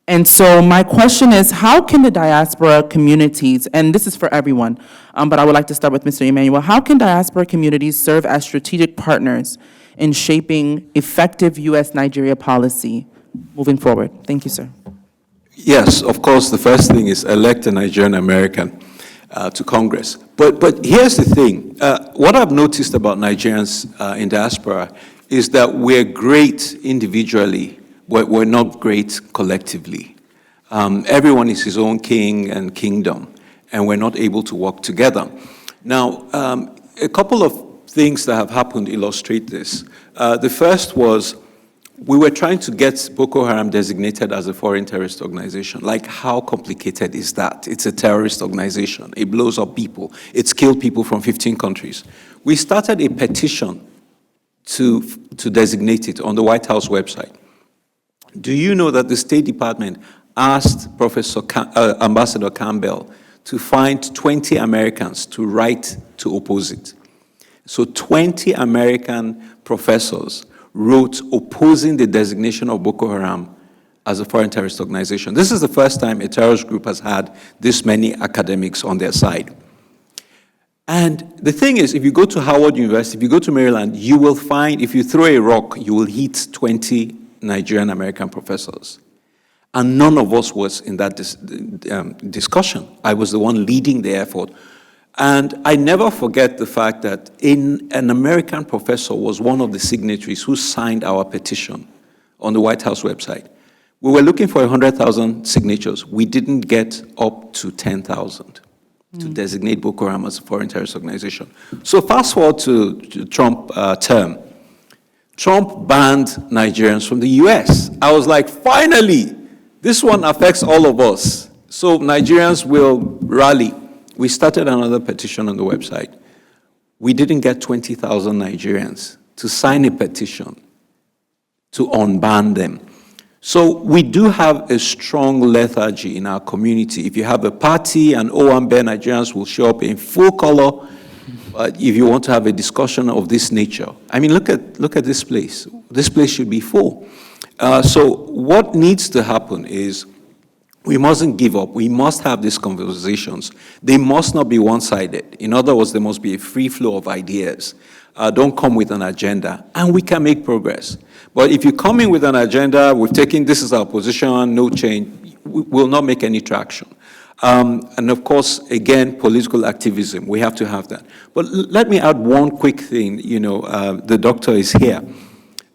And so my question is, how can the diaspora communities, and this is for everyone, but I would like to start with Mr. Emmanuel, how can diaspora communities serve as strategic partners in shaping effective U.S.-Nigeria policy moving forward? Thank you, sir. Yes, of course, the first thing is elect a Nigerian American to Congress. But here's the thing. What I've noticed about Nigerians in diaspora is that we're great individually, but we're not great collectively. Everyone is his own king and kingdom, and we're not able to work together. Now, a couple of things that have happened illustrate this. The first was we were trying to get Boko Haram designated as a foreign terrorist organization. Like, how complicated is that? It's a terrorist organization. It blows up people. It's killed people from 15 countries. We started a petition to designate it on the White House website. Do you know that the State Department asked Ambassador Campbell to find 20 Americans to write to oppose it? So 20 American professors wrote opposing the designation of Boko Haram as a foreign terrorist organization. This is the first time a terrorist group has had this many academics on their side. And the thing is, if you go to Howard University, if you go to Maryland, you will find, if you throw a rock, you will hit 20 Nigerian American professors. And none of us was in that discussion. I was the one leading the effort. And I never forget the fact that an American professor was one of the signatories who signed our petition on the White House website. We were looking for 100,000 signatures. We didn't get up to 10,000 to designate Boko Haram as a foreign terrorist organization. So fast forward to Trump term. Trump banned Nigerians from the US. I was like, finally, this one affects all of us. So Nigerians will rally. We started another petition on the website. We didn't get 20,000 Nigerians to sign a petition to unban them. So we do have a strong lethargy in our community. If you have a party and Owambe Nigerians will show up in full color, if you want to have a discussion of this nature. I mean, look at this place. This place should be full. So what needs to happen is we mustn't give up. We must have these conversations. They must not be one-sided. In other words, there must be a free flow of ideas. Don't come with an agenda, and we can make progress. But if you come in with an agenda, we've taken, this is our position, no change, we will not make any traction. And of course, again, political activism, we have to have that. But let me add one quick thing, the doctor is here.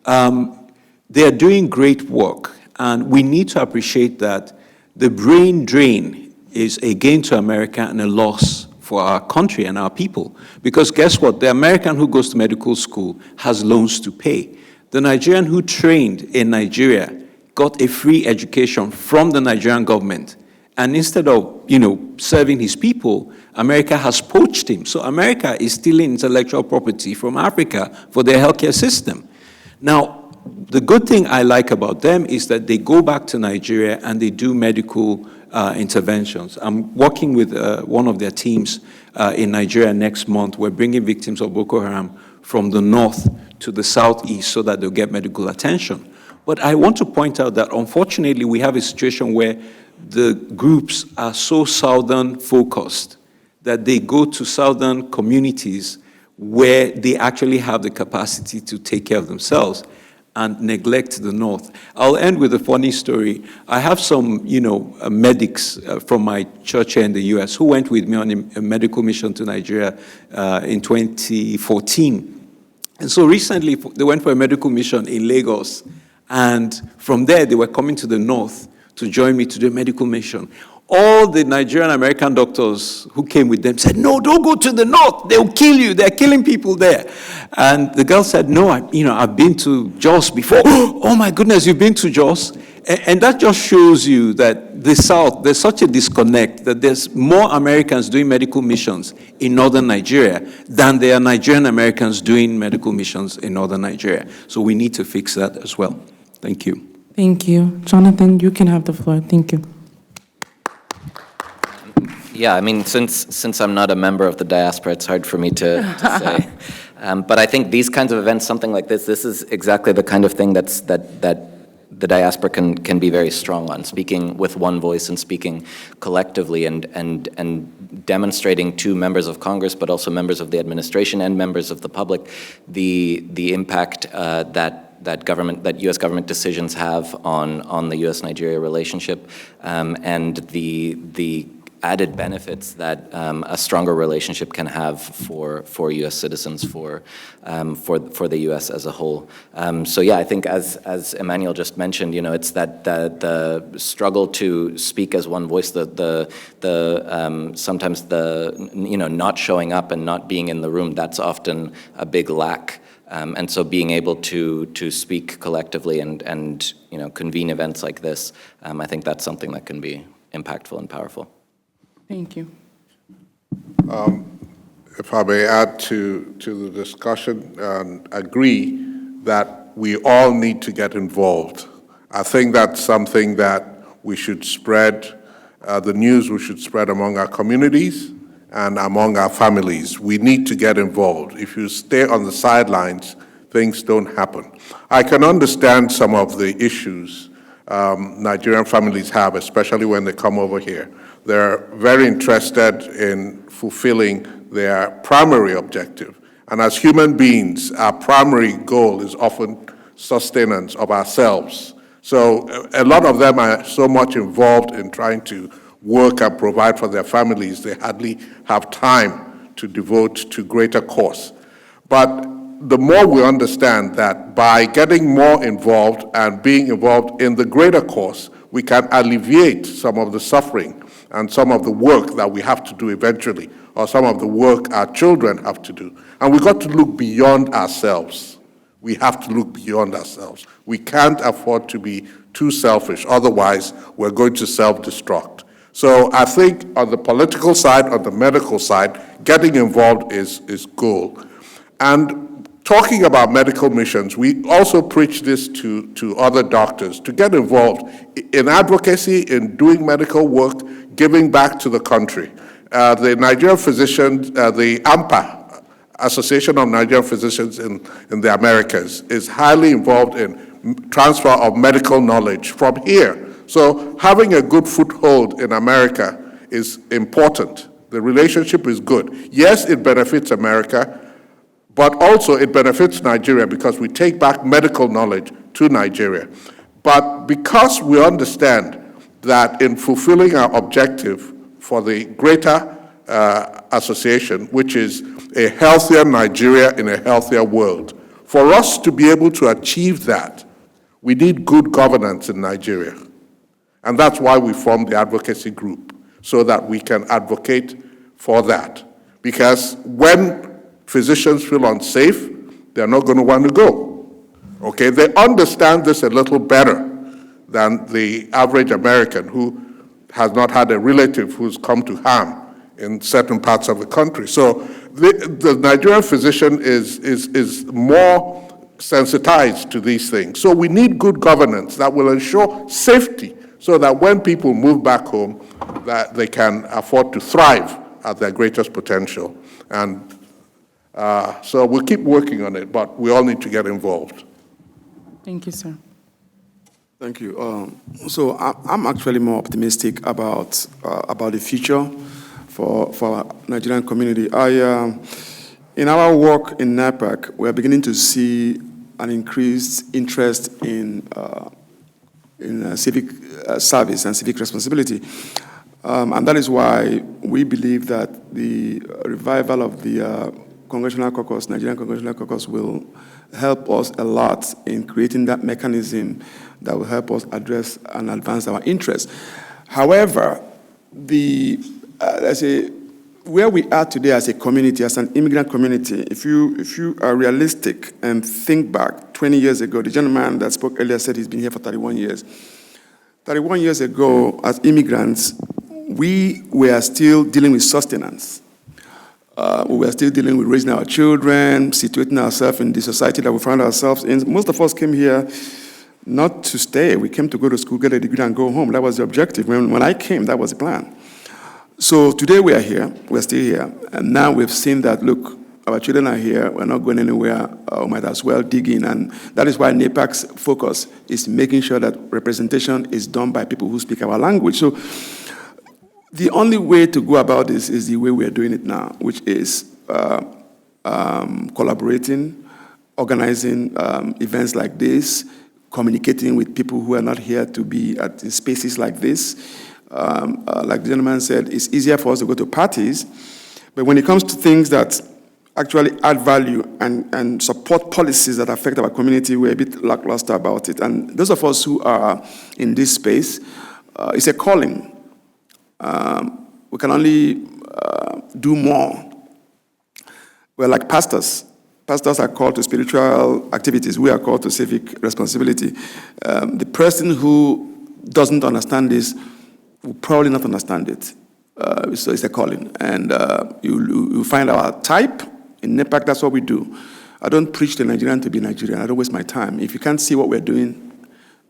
They are doing great work, and we need to appreciate that the brain drain is a gain to America and a loss for our country and our people. Because guess what? The American who goes to medical school has loans to pay. The Nigerian who trained in Nigeria got a free education from the Nigerian government. And instead of, serving his people, America has poached him. So America is stealing intellectual property from Africa for their healthcare system. Now, the good thing I like about them is that they go back to Nigeria and they do medical interventions. I'm working with one of their teams in Nigeria next month. We're bringing victims of Boko Haram from the north to the southeast so that they'll get medical attention. But I want to point out that unfortunately we have a situation where the groups are so southern focused that they go to southern communities where they actually have the capacity to take care of themselves and neglect the north. I'll end with a funny story. I have some, medics from my church here in the US who went with me on a medical mission to Nigeria in 2014. And so recently they went for a medical mission in Lagos. And from there, they were coming to the north to join me to do a medical mission. All the Nigerian American doctors who came with them said, no, don't go to the north. They'll kill you. They're killing people there. And the girl said, no, I've been to Jos before. Oh, my goodness, you've been to Jos? And that just shows you that the South, there's such a disconnect that there's more Americans doing medical missions in northern Nigeria than there are Nigerian Americans doing medical missions in northern Nigeria. So we need to fix that as well. Thank you. Thank you. Jonathan, you can have the floor. Thank you. Yeah, I mean, since I'm not a member of the diaspora, it's hard for me to say. But I think these kinds of events, something like this is exactly the kind of thing that the diaspora can be very strong on, speaking with one voice and speaking collectively and demonstrating to members of Congress, but also members of the administration and members of the public, the impact that U.S. government decisions have on the U.S.-Nigeria relationship, and the added benefits that a stronger relationship can have for U.S. citizens, for the U.S. as a whole. So yeah, I think as Emmanuel just mentioned, it's that the struggle to speak as one voice, sometimes not showing up and not being in the room, that's often a big lack. And so being able to speak collectively and convene events like this, I think that's something that can be impactful and powerful. Thank you. If I may add to the discussion and agree that we all need to get involved. I think that's something that we should spread, the news we should spread among our communities and among our families. We need to get involved. If you stay on the sidelines, things don't happen. I can understand some of the issues Nigerian families have, especially when they come over here. They're very interested in fulfilling their primary objective. And as human beings, our primary goal is often sustenance of ourselves. So a lot of them are so much involved in trying to work and provide for their families, they hardly have time to devote to greater cause. But the more we understand that by getting more involved and being involved in the greater cause, we can alleviate some of the suffering and some of the work that we have to do eventually, or some of the work our children have to do. And we've got to look beyond ourselves. We have to look beyond ourselves. We can't afford to be too selfish, otherwise we're going to self-destruct. So I think on the political side, on the medical side, getting involved is goal. And talking about medical missions, we also preach this to other doctors, to get involved in advocacy, in doing medical work, giving back to the country. The Nigerian physicians, the AMPA, Association of Nigerian Physicians in the Americas, is highly involved in transfer of medical knowledge from here. So having a good foothold in America is important. The relationship is good. Yes, it benefits America, but also it benefits Nigeria because we take back medical knowledge to Nigeria. But because we understand that in fulfilling our objective for the greater association, which is a healthier Nigeria in a healthier world, for us to be able to achieve that, we need good governance in Nigeria. And that's why we formed the advocacy group, so that we can advocate for that. Because when physicians feel unsafe, they're not going to want to go. Okay, they understand this a little better than the average American who has not had a relative who's come to harm in certain parts of the country. So the Nigerian physician is more sensitized to these things. So we need good governance that will ensure safety so that when people move back home, that they can afford to thrive at their greatest potential. And so we'll keep working on it, but we all need to get involved. Thank you, sir. Thank you. So I'm actually more optimistic about the future for Nigerian community. In our work in NAPAC, we are beginning to see an increased interest in civic service and civic responsibility. And that is why we believe that the revival of the Congressional Caucus, Nigerian Congressional Caucus, will help us a lot in creating that mechanism that will help us address and advance our interests. However, where we are today as a community, as an immigrant community, if you are realistic and think back 20 years ago, the gentleman that spoke earlier said he's been here for 31 years. 31 years ago, as immigrants, we were still dealing with sustenance. We were still dealing with raising our children, situating ourselves in the society that we found ourselves in. Most of us came here not to stay. We came to go to school, get a degree, and go home. That was the objective. When I came, that was the plan. So today we are here, we're still here, and now we've seen that, look, our children are here, we're not going anywhere, we might as well dig in, and that is why NAPAC's focus is making sure that representation is done by people who speak our language. So the only way to go about this is the way we are doing it now, which is collaborating, organizing events like this, communicating with people who are not here to be at spaces like this. Like the gentleman said, it's easier for us to go to parties, but when it comes to things that actually add value and support policies that affect our community, we're a bit lackluster about it. And those of us who are in this space, it's a calling. We can only do more. We're like pastors. Pastors are called to spiritual activities. We are called to civic responsibility. The person who doesn't understand this will probably not understand it. So it's a calling. And you find our type. In NAPAC, that's what we do. I don't preach to Nigerian to be Nigerian. I don't waste my time. If you can't see what we're doing,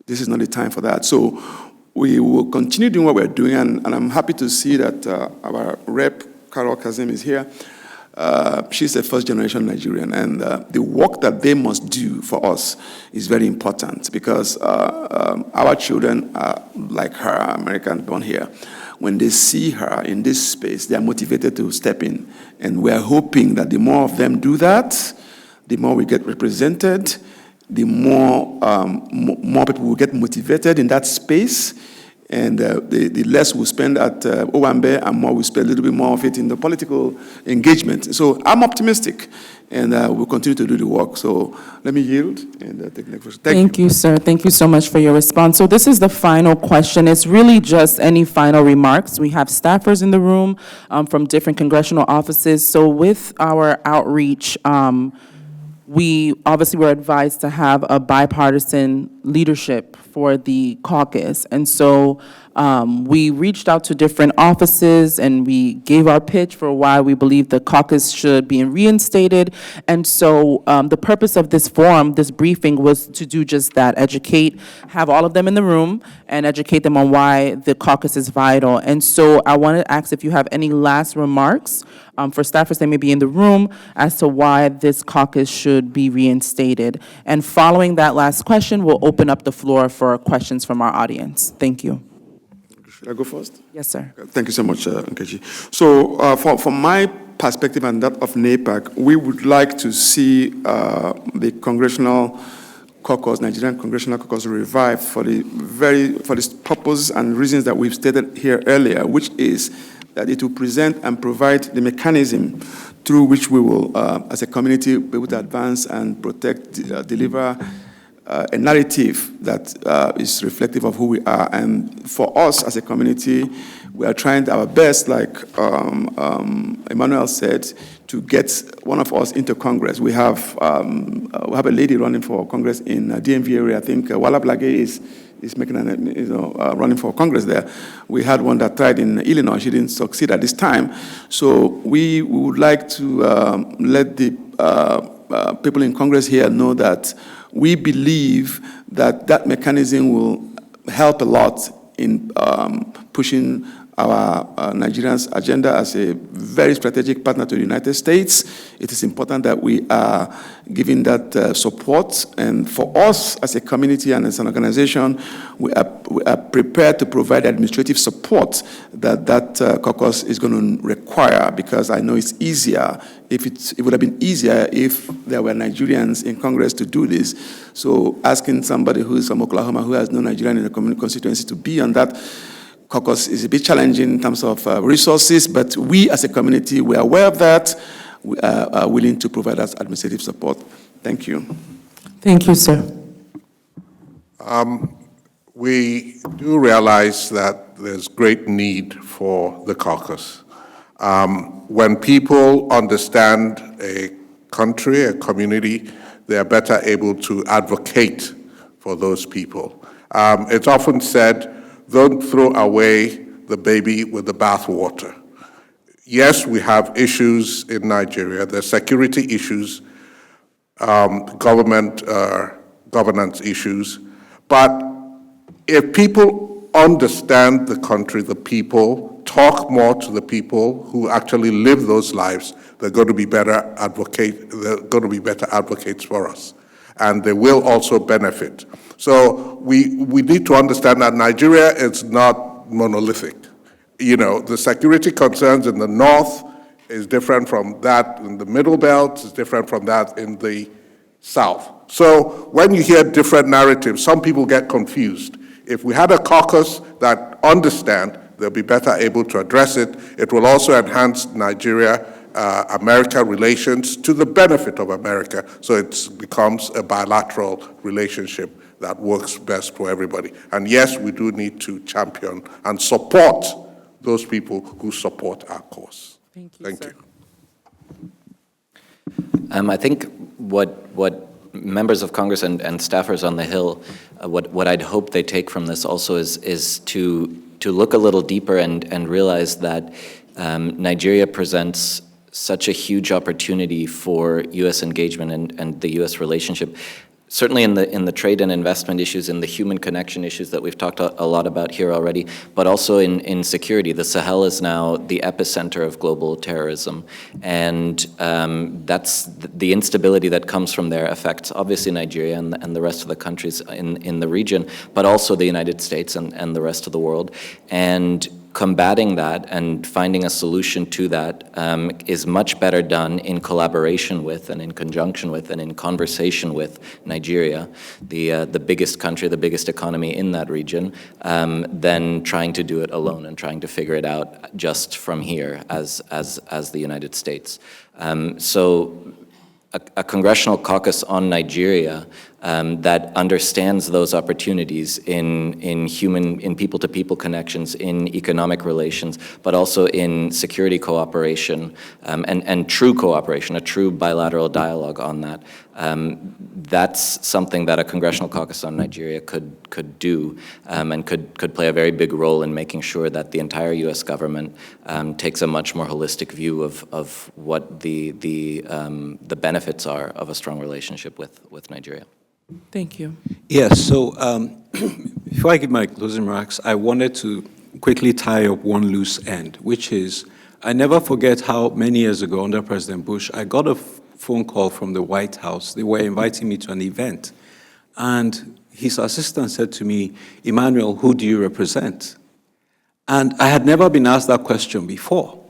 this is not the time for that. So we will continue doing what we're doing, and I'm happy to see that our rep, Carol Kazim, is here. She's a first-generation Nigerian, and the work that they must do for us is very important because our children are like her, American, born here. When they see her in this space, they are motivated to step in, and we're hoping that the more of them do that, the more we get represented, the more people will get motivated in that space, and the less we'll spend at Owambe and more we'll spend a little bit more of it in the political engagement. So I'm optimistic, and we'll continue to do the work. So let me yield and take the next question. Thank you, sir. Thank you so much for your response. So this is the final question. It's really just any final remarks. We have staffers in the room from different congressional offices. So with our outreach, we obviously were advised to have a bipartisan leadership for the caucus. And so we reached out to different offices and we gave our pitch for why we believe the caucus should be reinstated. And so the purpose of this forum, this briefing, was to do just that, educate, have all of them in the room and educate them on why the caucus is vital. And so I wanted to ask if you have any last remarks for staffers that may be in the room as to why this caucus should be reinstated. And following that last question, we'll open up the floor for questions from our audience. Thank you. Should I go first? Yes, sir. Thank you so much, Nkechi. So from my perspective and that of NAPAC, we would like to see the Congressional Caucus, Nigerian Congressional Caucus, revived for this purpose and reasons that we've stated here earlier, which is that it will present and provide the mechanism through which we will, as a community, be able to advance and protect, deliver a narrative that is reflective of who we are. And for us as a community, we are trying our best, like Emmanuel said, to get one of us into Congress. We have a lady running for Congress in DMV area. I think Wala Blage is making running for Congress there. We had one that tried in Illinois. She didn't succeed at this time. So we would like to let the people in Congress here know that we believe that mechanism will help a lot in pushing our Nigerians' agenda as a very strategic partner to the United States. It is important that we are giving that support. And for us as a community and as an organization, we are prepared to provide administrative support that caucus is going to require, because I know it's easier. It would have been easier if there were Nigerians in Congress to do this. So asking somebody who is from Oklahoma who has no Nigerian in the constituency to be on that caucus is a bit challenging in terms of resources, but we as a community, we are aware of that. We are willing to provide us administrative support. Thank you. Thank you, sir. We do realize that there's great need for the caucus. When people understand a country, a community, they are better able to advocate for those people. It's often said, don't throw away the baby with the bathwater. Yes, we have issues in Nigeria. There's security issues, governance issues. But if people understand the country, the people, talk more to the people who actually live those lives, they're going to be better advocates for us. And they will also benefit. So we need to understand that Nigeria is not monolithic. You know, the security concerns in the north is different from that in the middle belt, is different from that in the south. So when you hear different narratives, some people get confused. If we had a caucus that understand, they'll be better able to address it. It will also enhance Nigeria-America relations to the benefit of America, so it becomes a bilateral relationship that works best for everybody. And yes, we do need to champion and support those people who support our cause. Thank you, Thank sir. you. I think what members of Congress and staffers on the Hill, what I'd hope they take from this also is to look a little deeper and realize that Nigeria presents such a huge opportunity for U.S. engagement and the U.S. relationship. Certainly in the trade and investment issues, in the human connection issues that we've talked a lot about here already, but also in security. The Sahel is now the epicenter of global terrorism, and that's the instability that comes from there affects obviously Nigeria and the rest of the countries in the region, but also the United States and the rest of the world. And combating that and finding a solution to that is much better done in collaboration with and in conjunction with and in conversation with Nigeria, the biggest country, the biggest economy in that region, than trying to do it alone and trying to figure it out just from here as the United States. So a congressional caucus on Nigeria that understands those opportunities in people-to-people connections, in economic relations, but also in security cooperation and true cooperation, a true bilateral dialogue on that. That's something that a congressional caucus on Nigeria could do and could play a very big role in making sure that the entire U.S. government takes a much more holistic view of what the benefits are of a strong relationship with Nigeria. Thank you. Yes, so before I give my closing remarks, I wanted to quickly tie up one loose end, which is, I never forget how many years ago under President Bush, I got a phone call from the White House. They were inviting me to an event. And his assistant said to me, Emmanuel, who do you represent? And I had never been asked that question before.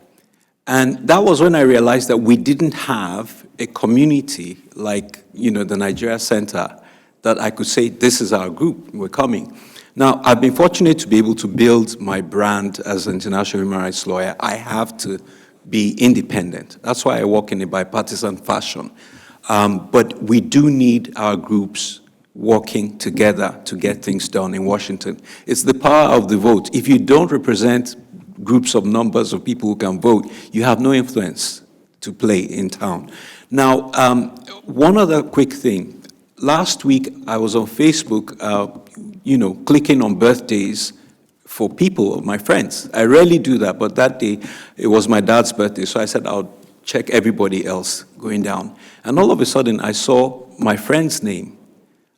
And that was when I realized that we didn't have a community like, the Nigerian Center that I could say, this is our group, we're coming. Now, I've been fortunate to be able to build my brand as an international human rights lawyer. I have to be independent. That's why I work in a bipartisan fashion. But we do need our groups working together to get things done in Washington. It's the power of the vote. If you don't represent groups of numbers of people who can vote, you have no influence to play in town. Now, one other quick thing. Last week, I was on Facebook, clicking on birthdays for people, my friends. I rarely do that, but that day, it was my dad's birthday, so I said I'll check everybody else going down. And all of a sudden, I saw my friend's name,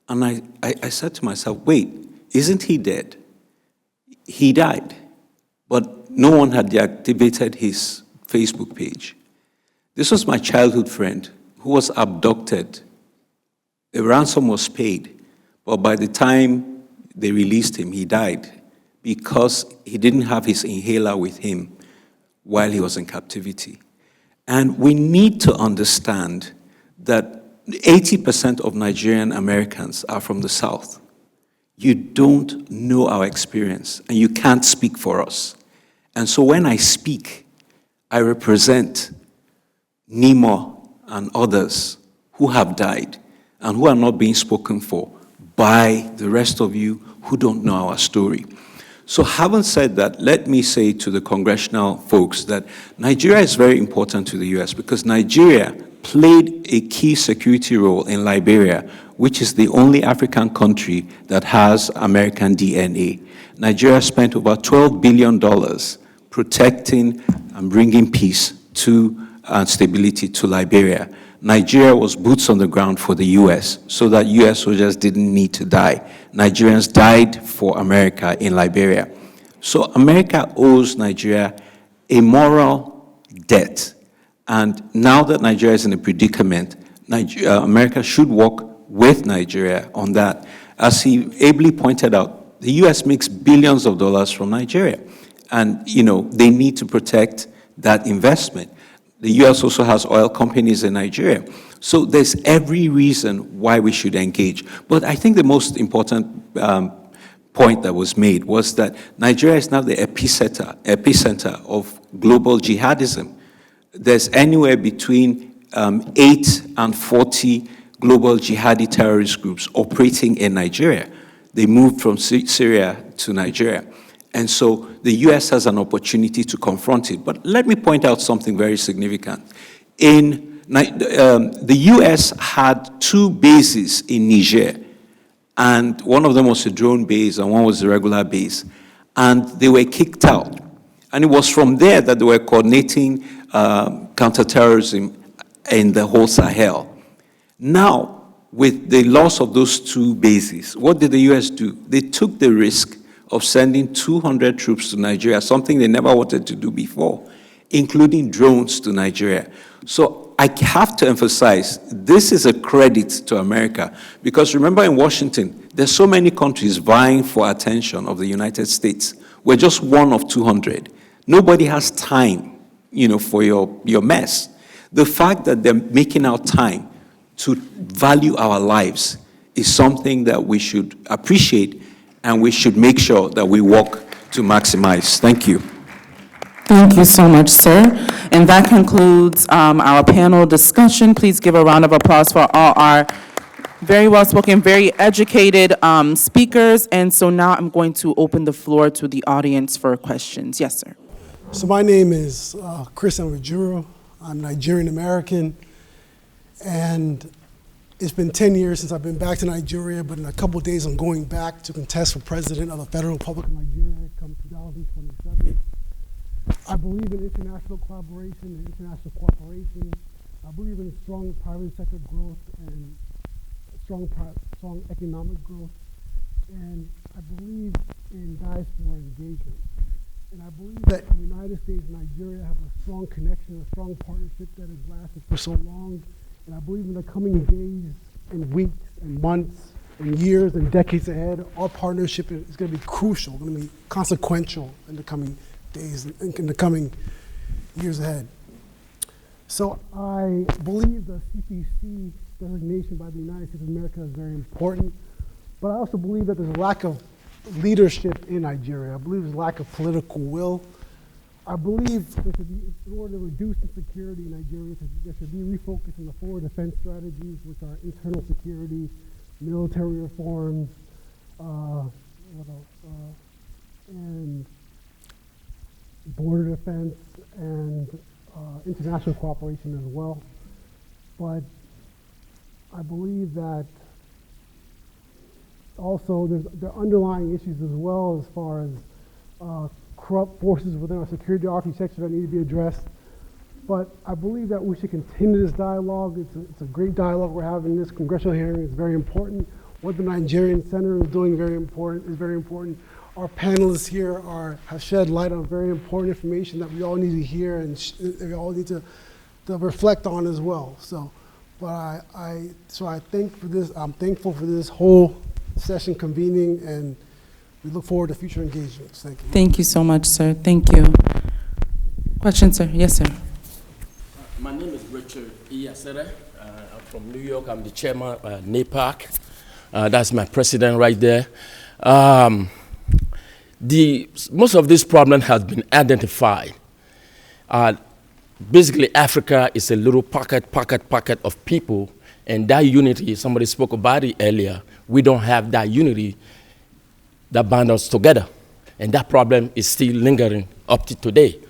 and I said to myself, wait, isn't he dead? He died, but no one had deactivated his Facebook page. This was my childhood friend who was abducted. A ransom was paid, but by the time they released him, he died because he didn't have his inhaler with him while he was in captivity. And we need to understand that 80% of Nigerian Americans are from the South. You don't know our experience, and you can't speak for us. And so when I speak, I represent Nemo and others who have died and who are not being spoken for by the rest of you who don't know our story. So having said that, let me say to the congressional folks that Nigeria is very important to the US because Nigeria played a key security role in Liberia, which is the only African country that has American DNA. Nigeria spent over $12 billion protecting and bringing peace to and stability to Liberia. Nigeria was boots on the ground for the US so that US soldiers didn't need to die. Nigerians died for America in Liberia. So America owes Nigeria a moral debt. And now that Nigeria is in a predicament, America should work with Nigeria on that. As he ably pointed out, the US makes billions of dollars from Nigeria. And, they need to protect that investment. The US also has oil companies in Nigeria. So there's every reason why we should engage. But I think the most important point that was made was that Nigeria is now the epicenter of global jihadism. There's anywhere between 8 and 40 global jihadi terrorist groups operating in Nigeria. They moved from Syria to Nigeria. And so the US has an opportunity to confront it. But let me point out something very significant. The US had 2 bases in Niger, and one of them was a drone base and one was a regular base. And they were kicked out. And it was from there that they were coordinating counterterrorism in the whole Sahel. Now, with the loss of those 2 bases, what did the US do? They took the risk of sending 200 troops to Nigeria, something they never wanted to do before, including drones to Nigeria. So I have to emphasize, this is a credit to America, because remember in Washington, there's so many countries vying for attention of the United States. We're just one of 200. Nobody has time, for your mess. The fact that they're making out time to value our lives is something that we should appreciate, and we should make sure that we work to maximize. Thank you. Thank you so much, sir. And that concludes our panel discussion. Please give a round of applause for all our very well-spoken, very educated speakers. And so now I'm going to open the floor to the audience for questions. Yes, sir. So my name is Chris Nwajuru. I'm Nigerian American. And it's been 10 years since I've been back to Nigeria, but in a couple of days I'm going back to contest for president of the Federal Republic of Nigeria come 2027. I believe in international collaboration and international cooperation. I believe in strong private sector growth and strong economic growth. And I believe in diaspora engagement. And I believe that the United States and Nigeria have a strong connection, a strong partnership that has lasted for so long. And I believe in the coming days and weeks and months and years and decades ahead, our partnership is going to be crucial, going to be consequential in the coming days and in the coming years ahead. So I believe the CPC designation by the United States of America is very important, but I also believe that there's a lack of leadership in Nigeria. I believe there's a lack of political will. I believe there should be, in order to reduce insecurity in Nigeria, there should be refocus on the 4 defense strategies, which are internal security, military reforms, what else? And border defense and international cooperation as well. But I believe that also there are underlying issues as well as far as corrupt forces within our security architecture that need to be addressed. But I believe that we should continue this dialogue. It's a great dialogue we're having. This congressional hearing is very important. What the Nigerian Center is doing is very important. Our panelists here have shed light on very important information that we all need to hear and we all need to reflect on as well. So, but I think for this, I'm thankful for this whole session convening, and we look forward to future engagements. Thank you. Thank you so much, sir. Thank you. Question, sir? Yes, sir. My name is Richard Iyasere. I'm from New York. I'm the chairman of NAPAC. That's my president right there. Most of this problem has been identified. Basically, Africa is a little pocket of people, and that unity, somebody spoke about it earlier, we don't have that unity that binds us together, and that problem is still lingering up to today.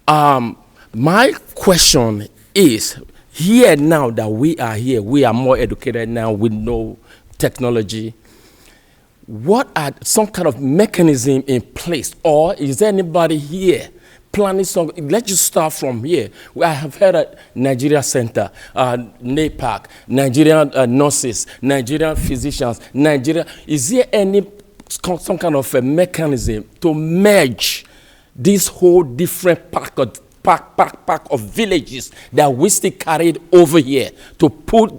My question is, here now that we are here, we are more educated now, we know technology. What are some kind of mechanism in place, or is there anybody here planning something? Let's just start from here. I have heard at Nigerian Center, NAPAC, Nigerian nurses, Nigerian physicians, is there some kind of a mechanism to merge this whole different pack of villages that we still carried over here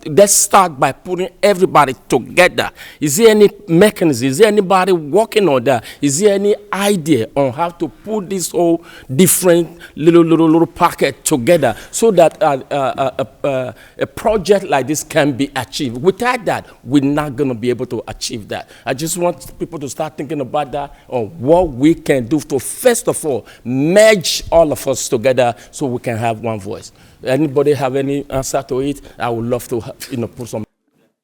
let's start by putting everybody together. Is there any mechanism? Is there anybody working on that? Is there any idea on how to put this whole different little packet together so that a project like this can be achieved? Without that, we're not going to be able to achieve that. I just want people to start thinking about that, on what we can do to, first of all, merge all of us together so we can have one voice. Anybody have any answer to it? I would love to put some.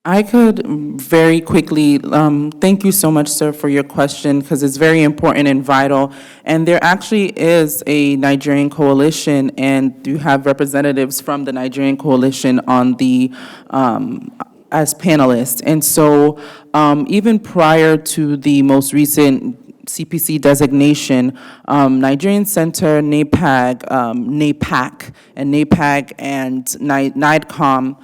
I could very quickly, thank you so much, sir, for your question, because it's very important and vital. And there actually is a Nigerian coalition, and you have representatives from the Nigerian coalition on the as panelists. And so even prior to the most recent CPC designation, Nigerian Center, NAPAC, and NIDCOM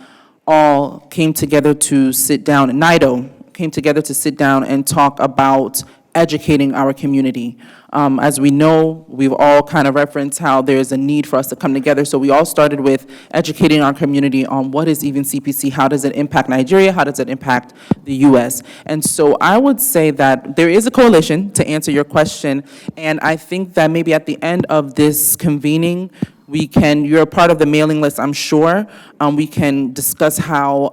all came together to sit down, and NIDO came together to sit down and talk about educating our community. As we know, we've all kind of referenced how there's a need for us to come together. So we all started with educating our community on what is even CPC, how does it impact Nigeria, how does it impact the US? And so I would say that there is a coalition, to answer your question, and I think that maybe at the end of this convening, you're a part of the mailing list, I'm sure. We can discuss how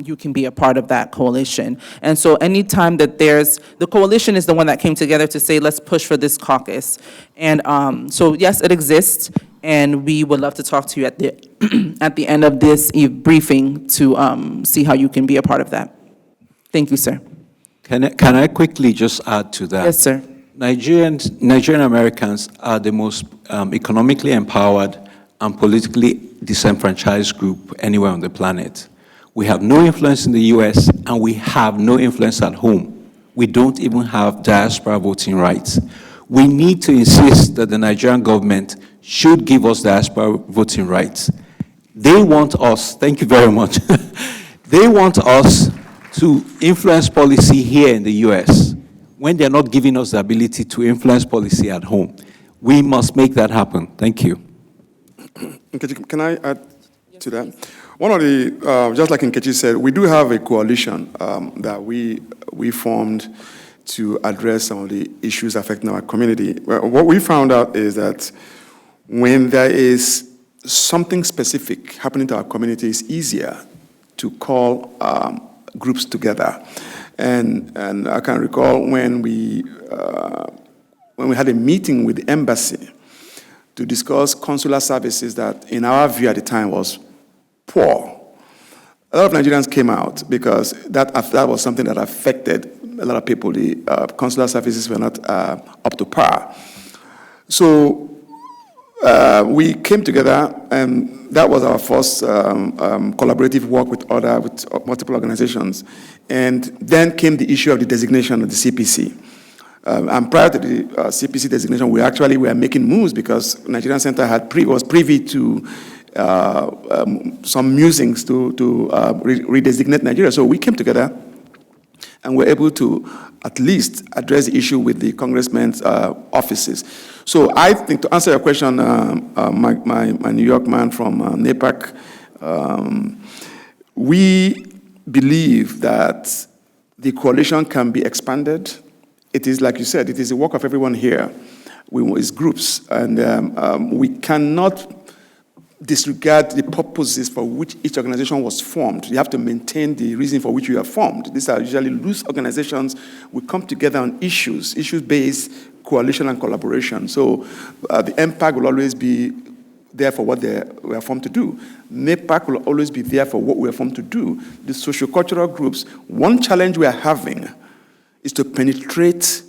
you can be a part of that coalition. And so anytime that the coalition is the one that came together to say, let's push for this caucus. And so yes, it exists, and we would love to talk to you at the end of this briefing to see how you can be a part of that. Thank you, sir. Can I quickly just add to that? Yes, sir. Nigerian Americans are the most economically empowered and politically disenfranchised group anywhere on the planet. We have no influence in the US, and we have no influence at home. We don't even have diaspora voting rights. We need to insist that the Nigerian government should give us diaspora voting rights. They want us, thank you very much, they want us to influence policy here in the US. When they're not giving us the ability to influence policy at home. We must make that happen. Thank you. Can I add to that? One of the, just like Nkechi said, we do have a coalition that we formed to address some of the issues affecting our community. What we found out is that when there is something specific happening to our community, it's easier to call groups together. And I can recall when we had a meeting with the embassy to discuss consular services that, in our view at the time, was poor. a lot of Nigerians came out because that was something that affected a lot of people. The consular services were not up to par. So we came together, and that was our first collaborative work with multiple organizations. And then came the issue of the designation of the CPC. And prior to the CPC designation, we actually were making moves because Nigerian Center was privy to some musings to redesignate Nigeria. So we came together and were able to at least address the issue with the congressmen's offices. So I think, to answer your question, my New York man from NAPAC, we believe that the coalition can be expanded. It is, like you said, it is the work of everyone here. It's groups, and we cannot disregard the purposes for which each organization was formed. You have to maintain the reason for which you are formed. These are usually loose organizations. We come together on issues-based coalition and collaboration. So the MPAC will always be there for what we are formed to do. NAPAC will always be there for what we are formed to do. The socio-cultural groups, one challenge we are having is to penetrate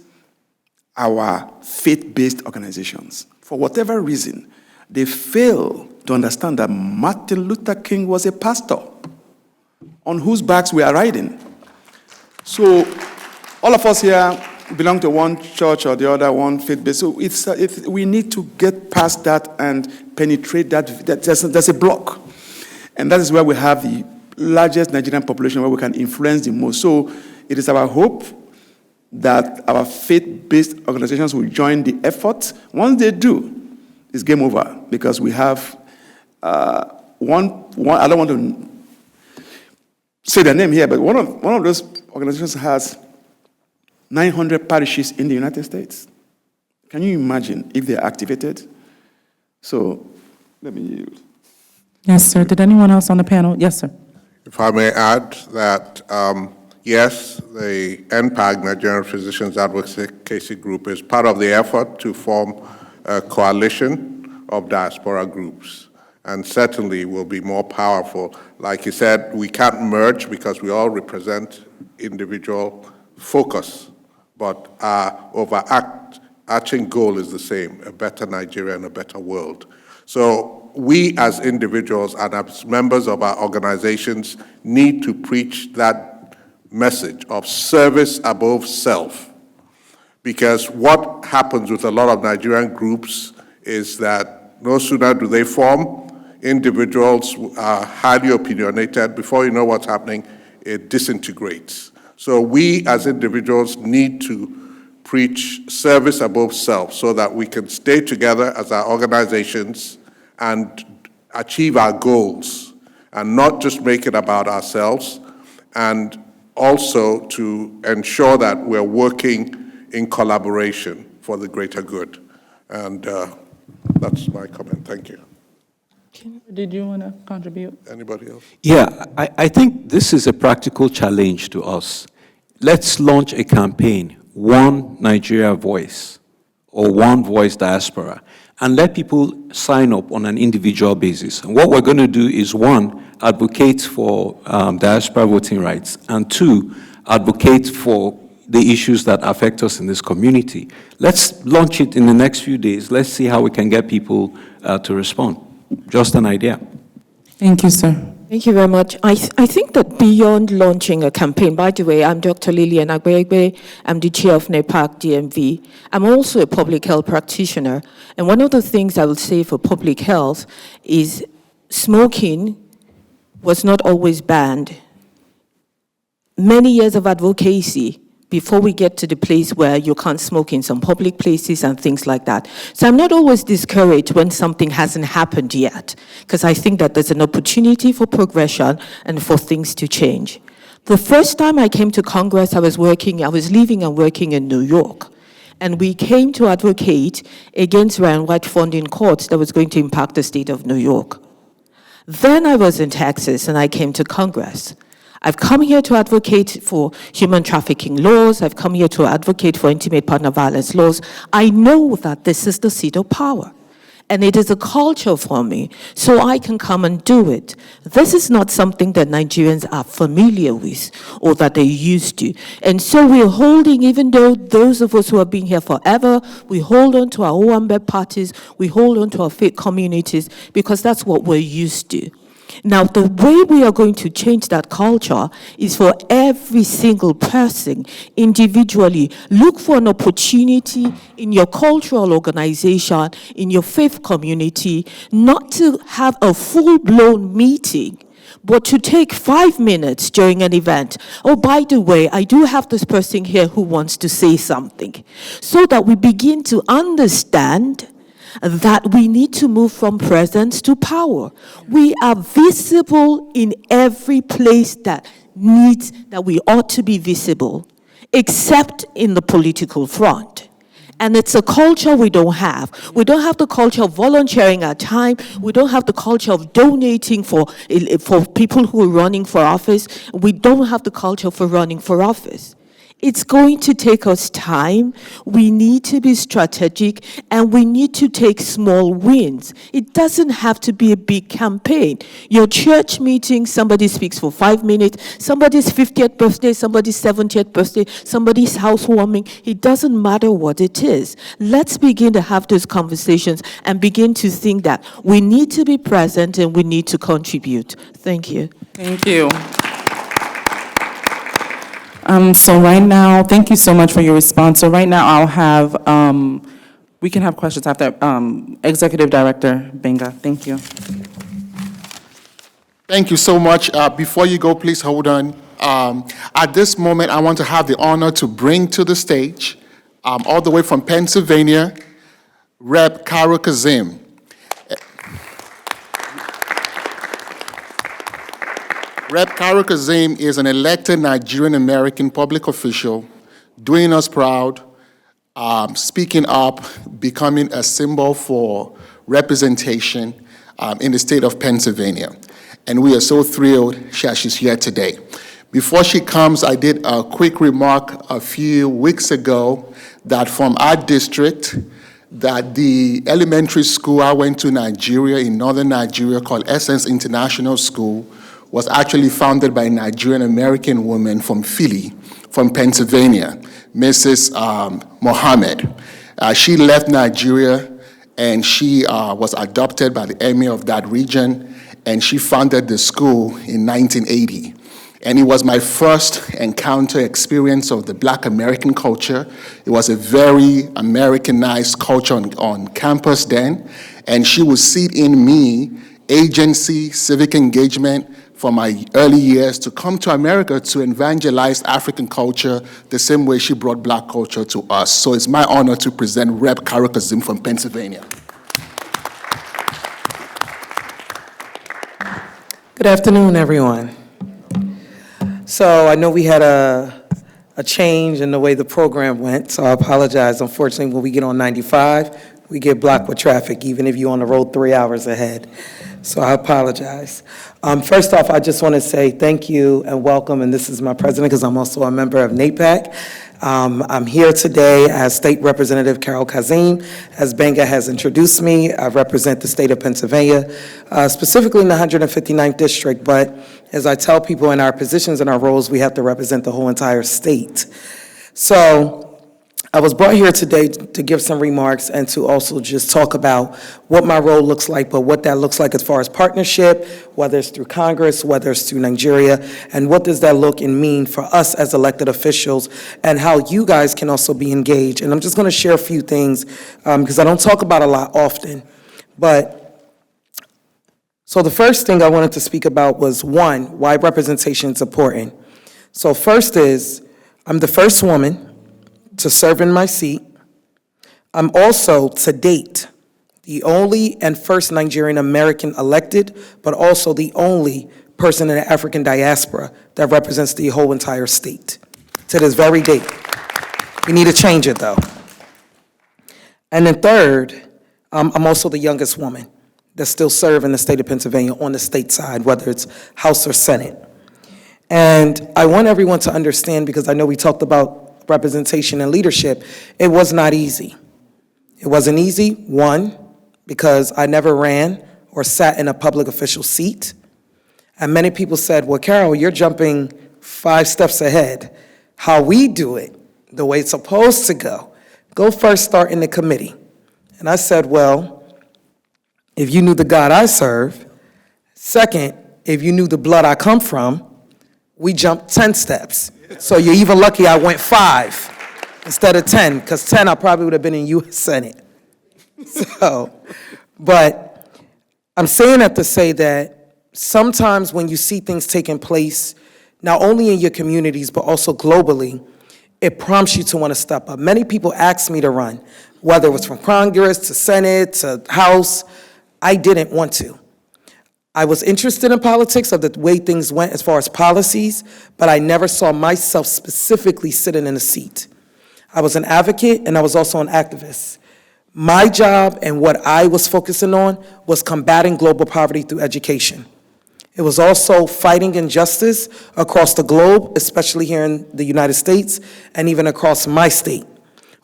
our faith-based organizations. For whatever reason, they fail to understand that Martin Luther King was a pastor on whose backs we are riding. So all of us here belong to one church or the other, one faith-based. So we need to get past that and penetrate that. There's a block. And that is where we have the largest Nigerian population, where we can influence the most. So it is our hope that our faith-based organizations will join the effort. Once they do, it's game over, because we have one. I don't want to say their name here, but one of those organizations has 900 parishes in the United States. Can you imagine if they're activated? So let me yield. Yes, sir. Did anyone else on the panel? Yes, sir. If I may add that, yes, the NPAG, Nigerian Physicians Advocacy Group, is part of the effort to form a coalition of diaspora groups, and certainly will be more powerful. Like you said, we can't merge because we all represent individual focus, but our overarching goal is the same: a better Nigeria and a better world. So we as individuals and as members of our organizations need to preach that message of service above self. Because what happens with a lot of Nigerian groups is that no sooner do they form, individuals are highly opinionated. Before you know what's happening, it disintegrates. So we as individuals need to preach service above self so that we can stay together as our organizations and achieve our goals and not just make it about ourselves, and also to ensure that we're working in collaboration for the greater good. And that's my comment. Thank you. Did you want to contribute? Anybody else? Yeah, I think this is a practical challenge to us. Let's launch a campaign, One Nigeria Voice, or One Voice Diaspora, and let people sign up on an individual basis. And what we're going to do is, one, advocate for diaspora voting rights, and two, advocate for the issues that affect us in this community. Let's launch it in the next few days. Let's see how we can get people to respond. Just an idea. Thank you, sir. Thank you very much. I think that beyond launching a campaign, by the way, I'm Dr. Lillian Agbegbe. I'm the chair of NAPAC DMV. I'm also a public health practitioner. And one of the things I will say for public health is smoking was not always banned. Many years of advocacy before we get to the place where you can't smoke in some public places and things like that. So I'm not always discouraged when something hasn't happened yet, because I think that there's an opportunity for progression and for things to change. The first time I came to Congress, I was living and working in New York. And we came to advocate against Ryan White funding courts that was going to impact the state of New York. Then I was in Texas and I came to Congress. I've come here to advocate for human trafficking laws. I've come here to advocate for intimate partner violence laws. I know that this is the seat of power. And it is a culture for me, so I can come and do it. This is not something that Nigerians are familiar with or that they're used to. And so we're holding, even though those of us who have been here forever, we hold on to our Owambe parties, we hold on to our faith communities, because that's what we're used to. Now, the way we are going to change that culture is for every single person individually. Look for an opportunity in your cultural organization, in your faith community, not to have a full-blown meeting, but to take 5 minutes during an event. Oh, by the way, I do have this person here who wants to say something. So that we begin to understand that we need to move from presence to power. We are visible in every place that we ought to be visible, except in the political front. And it's a culture we don't have. We don't have the culture of volunteering our time. We don't have the culture of donating for people who are running for office. We don't have the culture for running for office. It's going to take us time. We need to be strategic, and we need to take small wins. It doesn't have to be a big campaign. Your church meeting, somebody speaks for 5 minutes, somebody's 50th birthday, somebody's 70th birthday, somebody's housewarming. It doesn't matter what it is. Let's begin to have those conversations and begin to think that we need to be present and we need to contribute. Thank you. Thank you. So right now, thank you so much for your response. So right now, I'll have, we can have questions after Executive Director Benga. Thank you. Thank you so much. Before you go, please hold on. At this moment, I want to have the honor to bring to the stage, all the way from Pennsylvania, Rep. Karo Kazim. Rep. Karo Kazim is an elected Nigerian American public official, doing us proud, speaking up, becoming a symbol for representation in the state of Pennsylvania. And we are so thrilled that she's here today. Before she comes, I did a quick remark a few weeks ago that from our district, that the elementary school I went to Nigeria, in northern Nigeria, called Essence International School, was actually founded by a Nigerian American woman from Philly, from Pennsylvania, Mrs. Mohammed. She left Nigeria and she was adopted by the emir of that region, and she founded the school in 1980. And it was my first encounter experience of the Black American culture. It was a very Americanized culture on campus then, and she would see in me agency, civic engagement, from my early years to come to America to evangelize African culture the same way she brought Black culture to us. So it's my honor to present Rep. Karo Kazim from Pennsylvania. Good afternoon, everyone. So I know we had a change in the way the program went, so I apologize. Unfortunately, when we get on 95, we get blocked with traffic, even if you're on the road 3 hours ahead. So I apologize. First off, I just want to say thank you and welcome, and this is my president because I'm also a member of NAPAC. I'm here today as State Representative Karo Kazim. As Benga has introduced me, I represent the state of Pennsylvania, specifically in the 159th district, but as I tell people in our positions and our roles, we have to represent the whole entire state. So I was brought here today to give some remarks and to also just talk about what my role looks like, but what that looks like as far as partnership, whether it's through Congress, whether it's through Nigeria, and what does that look and mean for us as elected officials, and how you guys can also be engaged. And I'm just gonna share a few things, because I don't talk about a lot often, but so the first thing I wanted to speak about was, one, why representation is important. So first is, I'm the first woman to serve in my seat. I'm also, to date, the only and first Nigerian American elected, but also the only person in the African diaspora that represents the whole entire state to this very date. We need to change it, though. And then third, I'm also the youngest woman that still serve in the state of Pennsylvania on the state side, whether it's House or Senate. And I want everyone to understand, because I know we talked about representation and leadership, it was not easy. It wasn't easy, one, because I never ran or sat in a public official seat. And many people said, well, Carol, you're jumping 5 steps ahead. How we do it, the way it's supposed to go first start in the committee. And I said, well, if you knew the God I serve, second, if you knew the blood I come from, we jumped 10 steps. So you're even lucky I went 5 instead of 10, because 10 I probably would have been in U.S. Senate. So, but I'm saying that to say that sometimes when you see things taking place, not only in your communities, but also globally, it prompts you to want to step up. Many people asked me to run, whether it was from Congress to Senate to House. I didn't want to. I was interested in politics of the way things went as far as policies, but I never saw myself specifically sitting in a seat. I was an advocate and I was also an activist. My job and what I was focusing on was combating global poverty through education. It was also fighting injustice across the globe, especially here in the United States, and even across my state.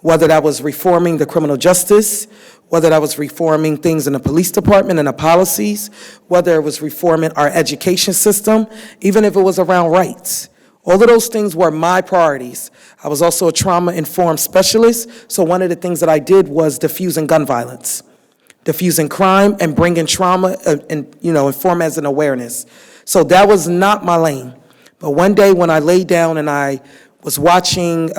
Whether that was reforming the criminal justice, whether that was reforming things in the police department and the policies, whether it was reforming our education system, even if it was around rights. All of those things were my priorities. I was also a trauma-informed specialist, so one of the things that I did was diffusing gun violence, diffusing crime, and bringing trauma and inform as an awareness. So that was not my lane. But one day when I laid down and I was watching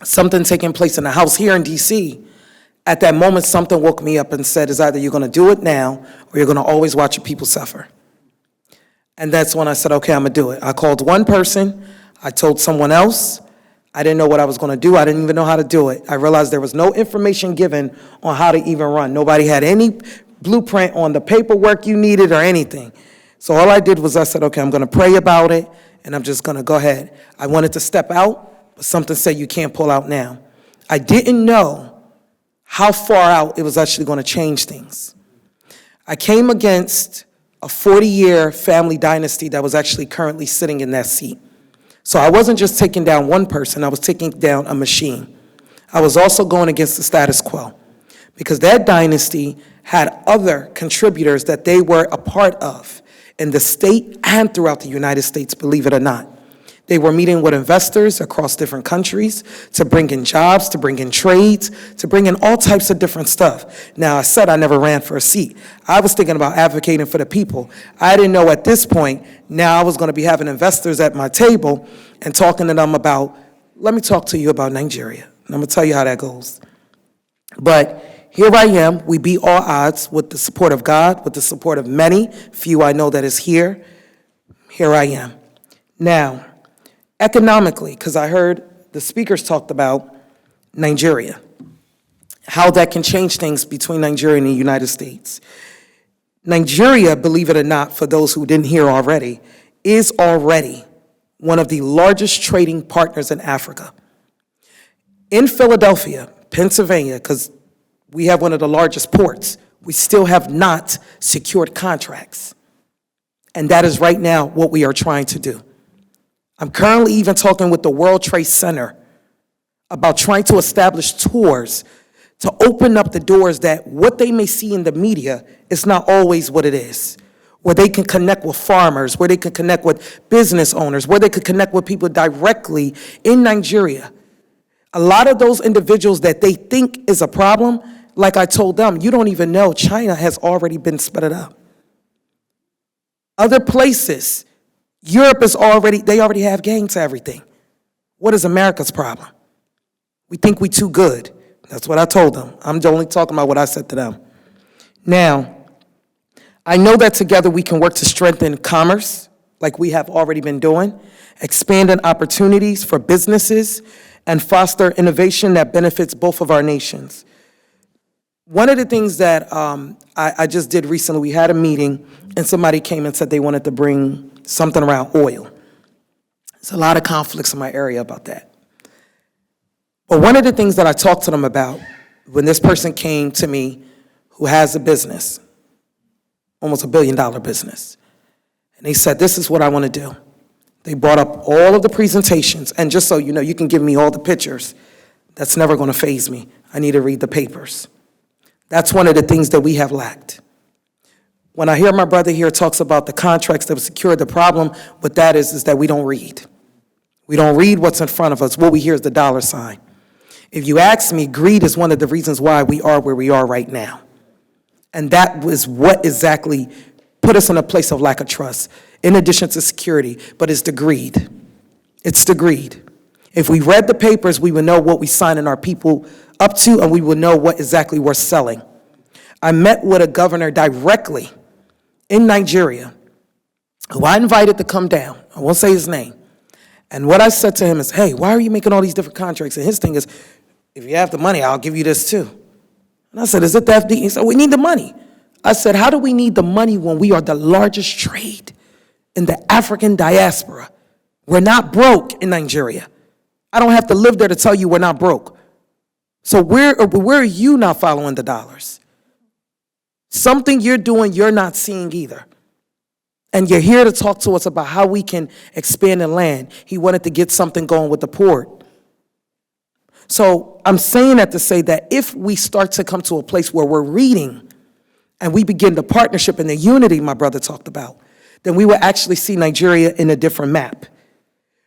something taking place in the House here in D.C., at that moment something woke me up and said, it's either you're going to do it now or you're going to always watch your people suffer. And that's when I said, okay, I'm going to do it. I called one person. I told someone else. I didn't know what I was going to do. I didn't even know how to do it. I realized there was no information given on how to even run. Nobody had any blueprint on the paperwork you needed or anything. So all I did was I said, okay, I'm going to pray about it, and I'm just going to go ahead. I wanted to step out, but something said you can't pull out now. I didn't know how far out it was actually going to change things. I came against a 40-year family dynasty that was actually currently sitting in that seat. So I wasn't just taking down one person, I was taking down a machine. I was also going against the status quo because that dynasty had other contributors that they were a part of in the state and throughout the United States, believe it or not. They were meeting with investors across different countries to bring in jobs, to bring in trades, to bring in all types of different stuff. Now, I said I never ran for a seat. I was thinking about advocating for the people. I didn't know at this point, now I was going to be having investors at my table and talking to them about, let me talk to you about Nigeria. And I'm going to tell you how that goes. But here I am. We beat all odds with the support of God, with the support of many, few I know that is here. Here I am. Now, economically, because I heard the speakers talked about Nigeria, how that can change things between Nigeria and the United States. Nigeria, believe it or not, for those who didn't hear already, is already one of the largest trading partners in Africa. In Philadelphia, Pennsylvania, because we have one of the largest ports, we still have not secured contracts. And that is right now what we are trying to do. I'm currently even talking with the World Trade Center about trying to establish tours to open up the doors that what they may see in the media is not always what it is, where they can connect with farmers, where they can connect with business owners, where they could connect with people directly in Nigeria. A lot of those individuals that they think is a problem, like I told them, you don't even know China has already been sped up. Other places, Europe is they already have gained to everything. What is America's problem? We think we too good. That's what I told them. I'm only talking about what I said to them. Now, I know that together we can work to strengthen commerce, like we have already been doing, expanding opportunities for businesses, and foster innovation that benefits both of our nations. One of the things that I just did recently, we had a meeting, and somebody came and said they wanted to bring something around oil. There's a lot of conflicts in my area about that. But one of the things that I talked to them about when this person came to me who has a business, almost $1 billion business, and they said, this is what I want to do. They brought up all of the presentations, and just so you know, you can give me all the pictures. That's never going to faze me. I need to read the papers. That's one of the things that we have lacked. When I hear my brother here talks about the contracts that were secured, the problem with that is that we don't read. We don't read what's in front of us. What we hear is the dollar sign. If you ask me, greed is one of the reasons why we are where we are right now. And that was what exactly put us in a place of lack of trust, in addition to security, but it's the greed. It's the greed. If we read the papers, we would know what we signing our people up to, and we would know what exactly we're selling. I met with a governor directly in Nigeria, who I invited to come down. I won't say his name. And what I said to him is, hey, why are you making all these different contracts? And his thing is, if you have the money, I'll give you this too. And I said, is it the FD? He said, we need the money. I said, how do we need the money when we are the largest trade in the African diaspora? We're not broke in Nigeria. I don't have to live there to tell you we're not broke. So where are you not following the dollars? Something you're doing you're not seeing either. And you're here to talk to us about how we can expand the land. He wanted to get something going with the port. So I'm saying that to say that if we start to come to a place where we're reading and we begin the partnership and the unity my brother talked about, then we will actually see Nigeria in a different map.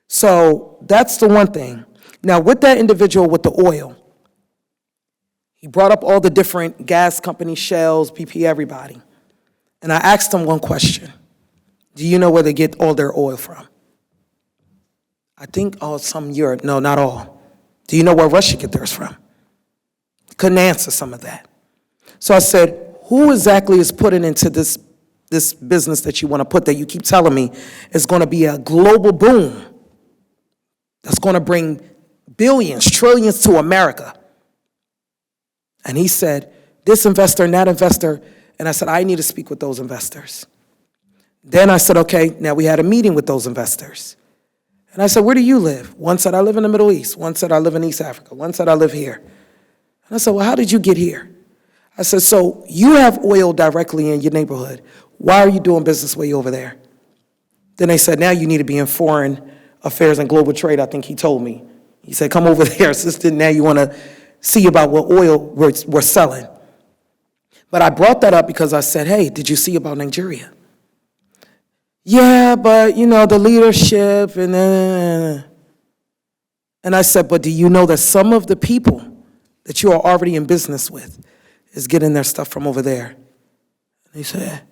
So that's the one thing. Now with that individual with the oil, he brought up all the different gas companies, Shells, BP, everybody. And I asked him one question. Do you know where they get all their oil from? I think some Europe. No, not all. Do you know where Russia get theirs from? Couldn't answer some of that. So I said, who exactly is putting into this business that you want to put that you keep telling me is going to be a global boom that's going to bring billions, trillions to America? And he said, this investor and that investor. And I said, I need to speak with those investors. Then I said, okay, now we had a meeting with those investors. And I said, where do you live? One said, I live in the Middle East. One said, I live in East Africa. One said, I live here. And I said, well, how did you get here? I said, so you have oil directly in your neighborhood. Why are you doing business way over there? Then they said, now you need to be in foreign affairs and global trade, I think he told me. He said, come over there, sister, now you want to see about what oil we're selling. But I brought that up because I said, hey, did you see about Nigeria? Yeah, but, the leadership and I said, but do you know that some of the people that you are already in business with is getting their stuff from over there? And he said,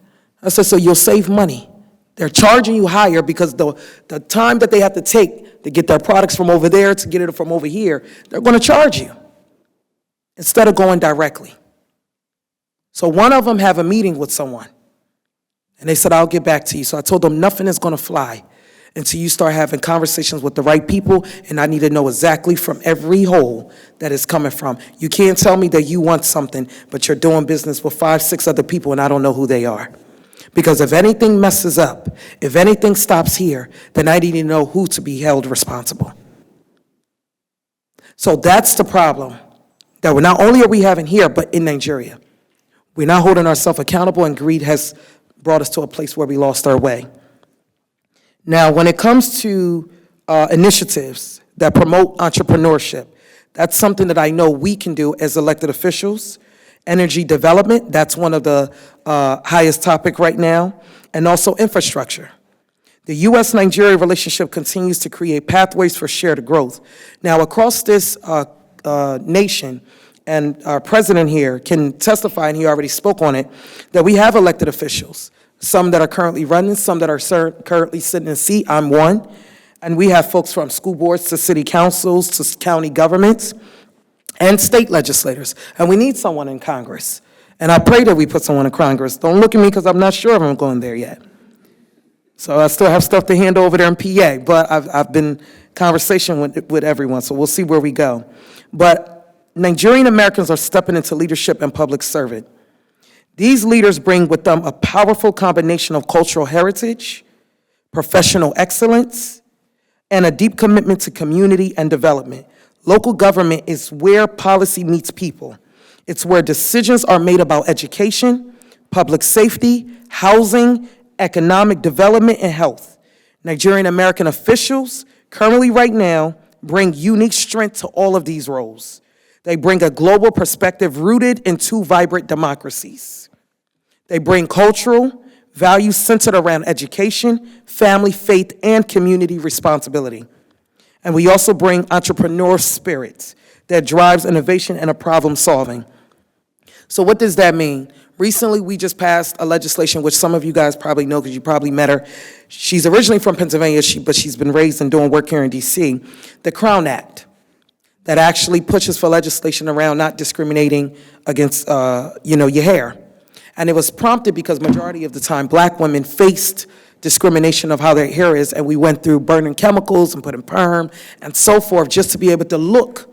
I said, so you'll save money. They're charging you higher because the time that they have to take to get their products from over there to get it from over here, they're going to charge you instead of going directly. So one of them have a meeting with someone. And they said, I'll get back to you. So I told them nothing is going to fly until you start having conversations with the right people, and I need to know exactly from every hole that it's coming from. You can't tell me that you want something, but you're doing business with 5, 6 other people, and I don't know who they are. Because if anything messes up, if anything stops here, then I need to know who to be held responsible. So that's the problem that not only are we having here, but in Nigeria. We're not holding ourselves accountable, and greed has brought us to a place where we lost our way. Now, when it comes to initiatives that promote entrepreneurship, that's something that I know we can do as elected officials. Energy development, that's one of the highest topic right now, and also infrastructure. The U.S.-Nigeria relationship continues to create pathways for shared growth. Now, across this nation, and our president here can testify, and he already spoke on it, that we have elected officials, some that are currently running, some that are currently sitting in a seat. I'm one. And we have folks from school boards to city councils to county governments and state legislators. And we need someone in Congress. And I pray that we put someone in Congress. Don't look at me because I'm not sure if I'm going there yet. So I still have stuff to hand over there in PA, but I've been conversation with everyone, so we'll see where we go. But Nigerian Americans are stepping into leadership and public service. These leaders bring with them a powerful combination of cultural heritage, professional excellence, and a deep commitment to community and development. Local government is where policy meets people. It's where decisions are made about education, public safety, housing, economic development, and health. Nigerian American officials currently right now bring unique strength to all of these roles. They bring a global perspective rooted in two vibrant democracies. They bring cultural values centered around education, family, faith, and community responsibility. And we also bring entrepreneur spirit that drives innovation and a problem solving. So what does that mean? Recently, we just passed a legislation, which some of you guys probably know because you probably met her. She's originally from Pennsylvania, but she's been raised and doing work here in DC. The Crown Act, that actually pushes for legislation around not discriminating against, your hair. And it was prompted because majority of the time, black women faced discrimination of how their hair is, and we went through burning chemicals and putting perm and so forth just to be able to look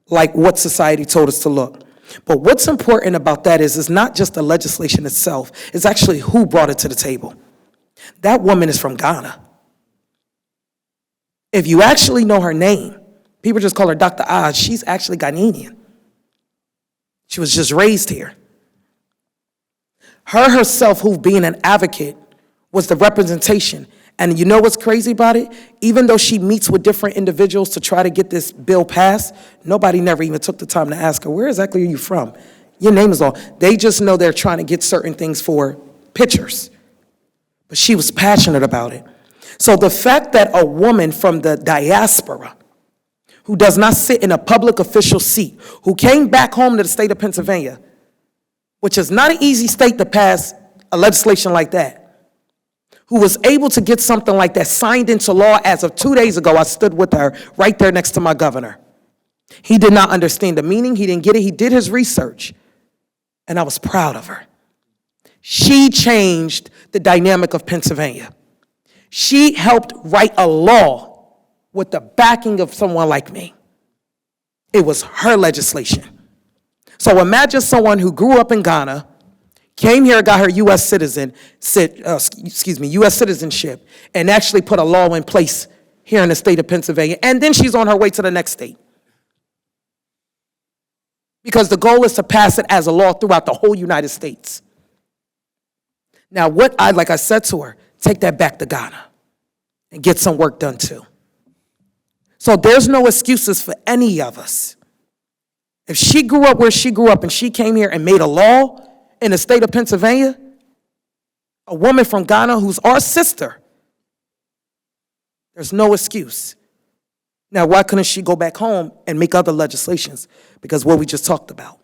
like what society told us to look. But what's important about that is it's not just the legislation itself, it's actually who brought it to the table. That woman is from Ghana. If you actually know her name, people just call her Dr. Oz, she's actually Ghanaian. She was just raised here. Her herself, who being an advocate, was the representation. And you know what's crazy about it? Even though she meets with different individuals to try to get this bill passed, nobody never even took the time to ask her, where exactly are you from? Your name is all. They just know they're trying to get certain things for pictures. But she was passionate about it. So the fact that a woman from the diaspora, who does not sit in a public official seat, who came back home to the state of Pennsylvania, which is not an easy state to pass a legislation like that, who was able to get something like that signed into law as of 2 days ago. I stood with her right there next to my governor. He did not understand the meaning. He didn't get it. He did his research. And I was proud of her. She changed the dynamic of Pennsylvania. She helped write a law with the backing of someone like me. It was her legislation. So imagine someone who grew up in Ghana, came here, got her U.S. citizenship, and actually put a law in place here in the state of Pennsylvania, and then she's on her way to the next state. Because the goal is to pass it as a law throughout the whole United States. Now, like I said to her, take that back to Ghana and get some work done too. So there's no excuses for any of us. If she grew up where she grew up and she came here and made a law in the state of Pennsylvania, a woman from Ghana who's our sister, there's no excuse. Now, why couldn't she go back home and make other legislations? Because what we just talked about.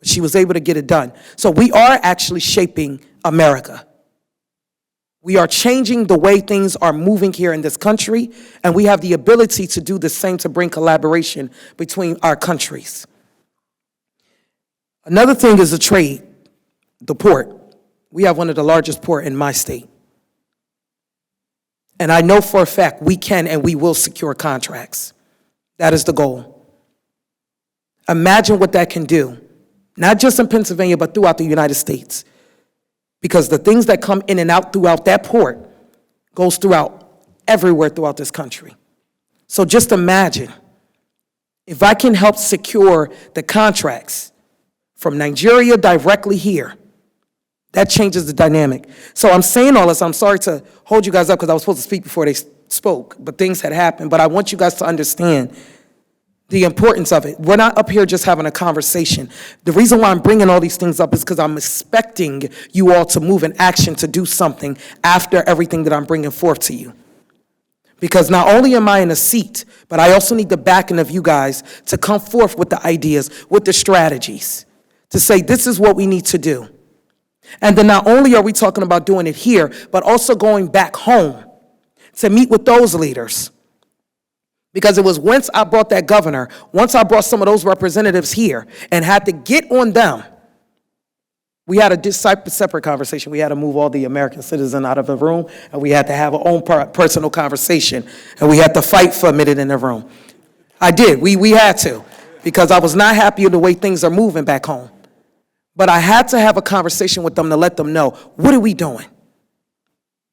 She was able to get it done. So we are actually shaping America. We are changing the way things are moving here in this country, and we have the ability to do the same to bring collaboration between our countries. Another thing is the trade, the port. We have one of the largest ports in my state. And I know for a fact we can and we will secure contracts. That is the goal. Imagine what that can do, not just in Pennsylvania, but throughout the United States. Because the things that come in and out throughout that port goes throughout everywhere throughout this country. So just imagine if I can help secure the contracts from Nigeria directly here, that changes the dynamic. So I'm saying all this, I'm sorry to hold you guys up because I was supposed to speak before they spoke, but things had happened. But I want you guys to understand the importance of it. We're not up here just having a conversation. The reason why I'm bringing all these things up is because I'm expecting you all to move in action to do something after everything that I'm bringing forth to you. Because not only am I in a seat, but I also need the backing of you guys to come forth with the ideas, with the strategies, to say this is what we need to do. And then not only are we talking about doing it here, but also going back home to meet with those leaders. Because it was once I brought that governor, once I brought some of those representatives here and had to get on them, we had a separate conversation. We had to move all the American citizens out of the room, and we had to have our own personal conversation, and we had to fight for a minute in the room. I did. We had to, because I was not happy with the way things are moving back home. But I had to have a conversation with them to let them know, what are we doing?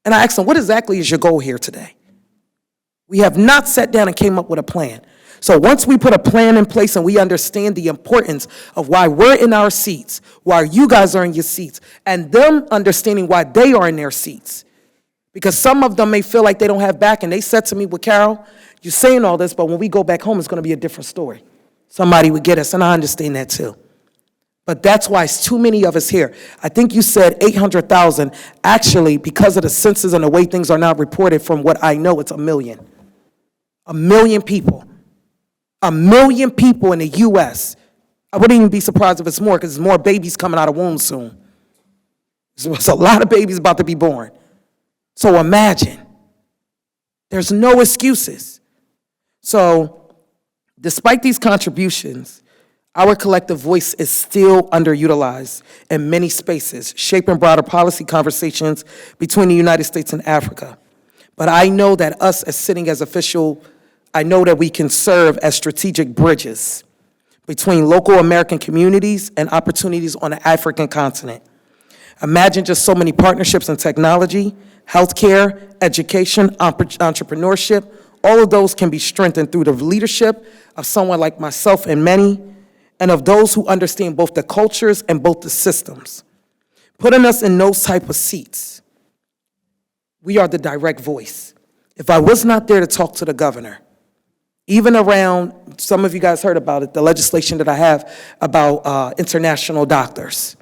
And I asked them, what exactly is your goal here today? We have not sat down and came up with a plan. So once we put a plan in place and we understand the importance of why we're in our seats, why you guys are in your seats, and them understanding why they are in their seats. Because some of them may feel like they don't have back, and they said to me, well, Carol, You're saying all this, but when we go back home, it's going to be a different story. Somebody would get us, and I understand that too. But that's why it's too many of us here. I think you said 800,000. Actually, because of the census and the way things are now reported, from what I know, it's 1 million. 1 million people. 1 million people in the U.S. I wouldn't even be surprised if it's more, because there's more babies coming out of wombs soon. So there's a lot of babies about to be born. So imagine. There's no excuses. So despite these contributions, our collective voice is still underutilized in many spaces, shaping broader policy conversations between the United States and Africa. But I know that us as sitting as official, I know that we can serve as strategic bridges between local American communities and opportunities on the African continent. Imagine just so many partnerships in technology, healthcare, education, entrepreneurship. All of those can be strengthened through the leadership of someone like myself and many, and of those who understand both the cultures and both the systems. Putting us in those type of seats, we are the direct voice. If I was not there to talk to the governor, even around, some of you guys heard about it, the legislation that I have about international doctors,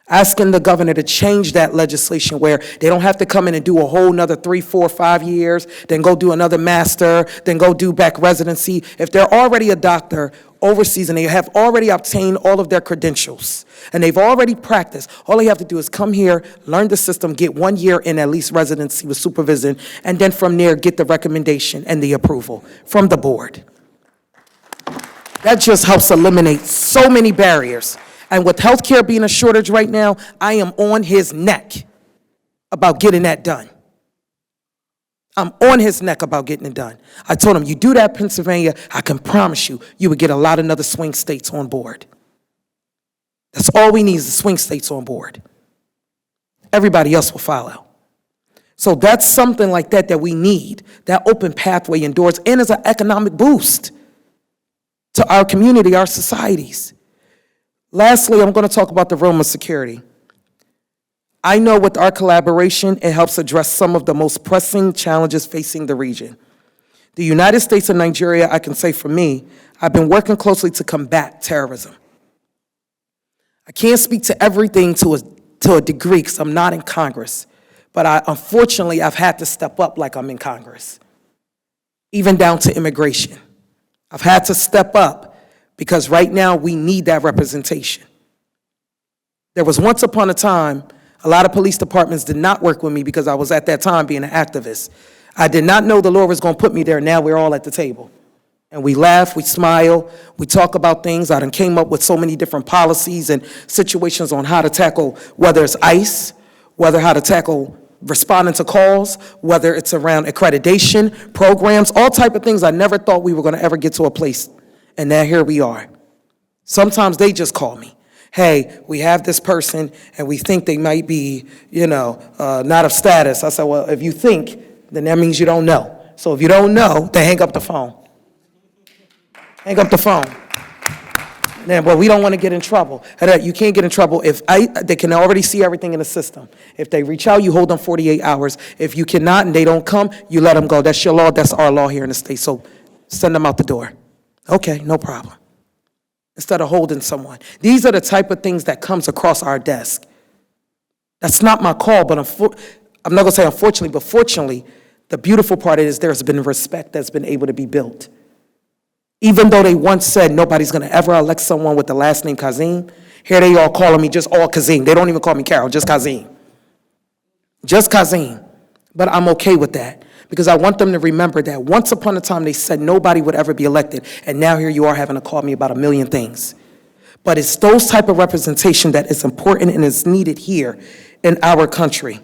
asking the governor to change that legislation where they don't have to come in and do a whole nother 3, 4, 5 years, then go do another master, then go do back residency. If they're already a doctor overseas and they have already obtained all of their credentials and they've already practiced, all they have to do is come here, learn the system, get 1 year in at least residency with supervision, and then from there get the recommendation and the approval from the board. That just helps eliminate so many barriers. And with healthcare being a shortage right now, I am on his neck about getting that done. I'm on his neck about getting it done. I told him, you do that, Pennsylvania, I can promise you, you would get a lot of other swing states on board. That's all we need is the swing states on board. Everybody else will follow. So that's something like that that we need, that open pathway and doors, and as an economic boost to our community, our societies. Lastly, I'm going to talk about the realm of security. I know with our collaboration, it helps address some of the most pressing challenges facing the region. The United States and Nigeria, I can say for me, I've been working closely to combat terrorism. I can't speak to everything to a degree because I'm not in Congress, but unfortunately, I've had to step up like I'm in Congress, even down to immigration. I've had to step up because right now we need that representation. There was once upon a time, a lot of police departments did not work with me because I was at that time being an activist. I did not know the Lord was going to put me there. Now we're all at the table. And we laugh, we smile, we talk about things. I done came up with so many different policies and situations on how to tackle, whether it's ICE, how to tackle responding to calls, whether it's around accreditation, programs, all type of things I never thought we were going to ever get to a place. And now here we are. Sometimes they just call me. Hey, we have this person and we think they might be, not of status. I said, well, if you think, then that means you don't know. So if you don't know, then hang up the phone. Hang up the phone. Then, well, we don't want to get in trouble. You can't get in trouble if they can already see everything in the system. If they reach out, you hold them 48 hours. If you cannot and they don't come, you let them go. That's your law. That's our law here in the state. So send them out the door. Okay, no problem. Instead of holding someone. These are the type of things that comes across our desk. That's not my call, but I'm not going to say unfortunately, but fortunately, the beautiful part is there's been respect that's been able to be built. Even though they once said nobody's going to ever elect someone with the last name Kazim, here they all calling me just all Kazim. They don't even call me Carol, just Kazim. Just Kazim. But I'm okay with that. Because I want them to remember that once upon a time they said nobody would ever be elected, and now here you are having to call me about a million things. But it's those type of representation that is important and is needed here in our country.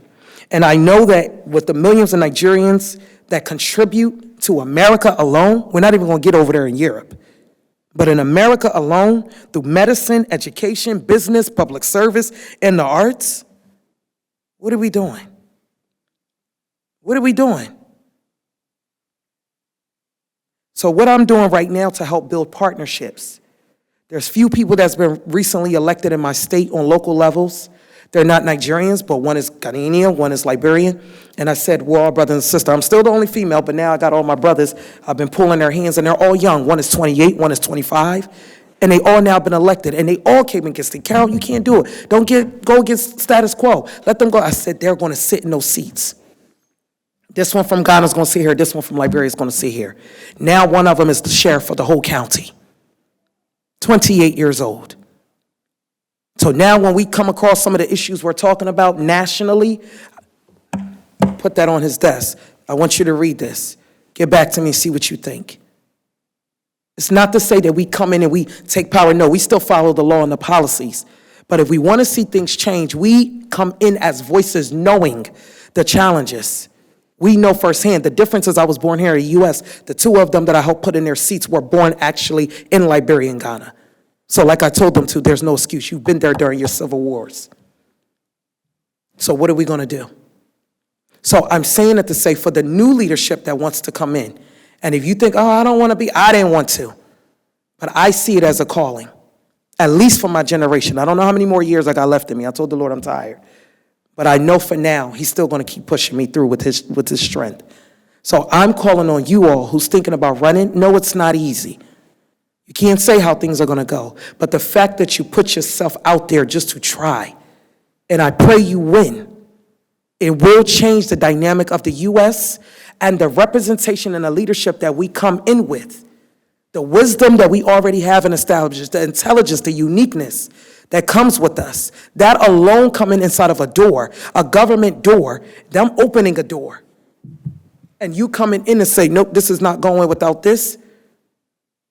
And I know that with the millions of Nigerians that contribute to America alone, we're not even going to get over there in Europe. But in America alone, through medicine, education, business, public service, and the arts, what are we doing? What are we doing? So what I'm doing right now to help build partnerships, there's few people that's been recently elected in my state on local levels They're not Nigerians, but one is Ghanaian, one is Liberian. And I said, we're all brothers and sisters. I'm still the only female, but now I got all my brothers. I've been pulling their hands, and they're all young. One is 28, one is 25. And they all now been elected, and they all came against it. Carol, you can't do it. Go against status quo. Let them go. I said, they're going to sit in those seats. This one from Ghana is going to sit here. This one from Liberia is going to sit here. Now one of them is the sheriff for the whole county. 28 years old. So now when we come across some of the issues we're talking about nationally, put that on his desk. I want you to read this. Get back to me and see what you think. It's not to say that we come in and we take power. No, we still follow the law and the policies. But if we want to see things change, we come in as voices knowing the challenges. We know firsthand. The difference is I was born here in the U.S. The two of them that I helped put in their seats were born actually in Liberia and Ghana. So like I told them to, there's no excuse. You've been there during your civil wars. So what are we going to do? So I'm saying it to say for the new leadership that wants to come in, and if you think, oh, I don't want to be, I didn't want to. But I see it as a calling, at least for my generation. I don't know how many more years I got left in me. I told the Lord I'm tired. But I know for now, he's still going to keep pushing me through with his strength. So I'm calling on you all who's thinking about running. No, it's not easy. You can't say how things are going to go. But the fact that you put yourself out there just to try, and I pray you win, it will change the dynamic of the U.S. and the representation and the leadership that we come in with. The wisdom that we already have and established, the intelligence, the uniqueness that comes with us, that alone coming inside of a door, a government door, them opening a door, and you coming in and say, nope, this is not going without this.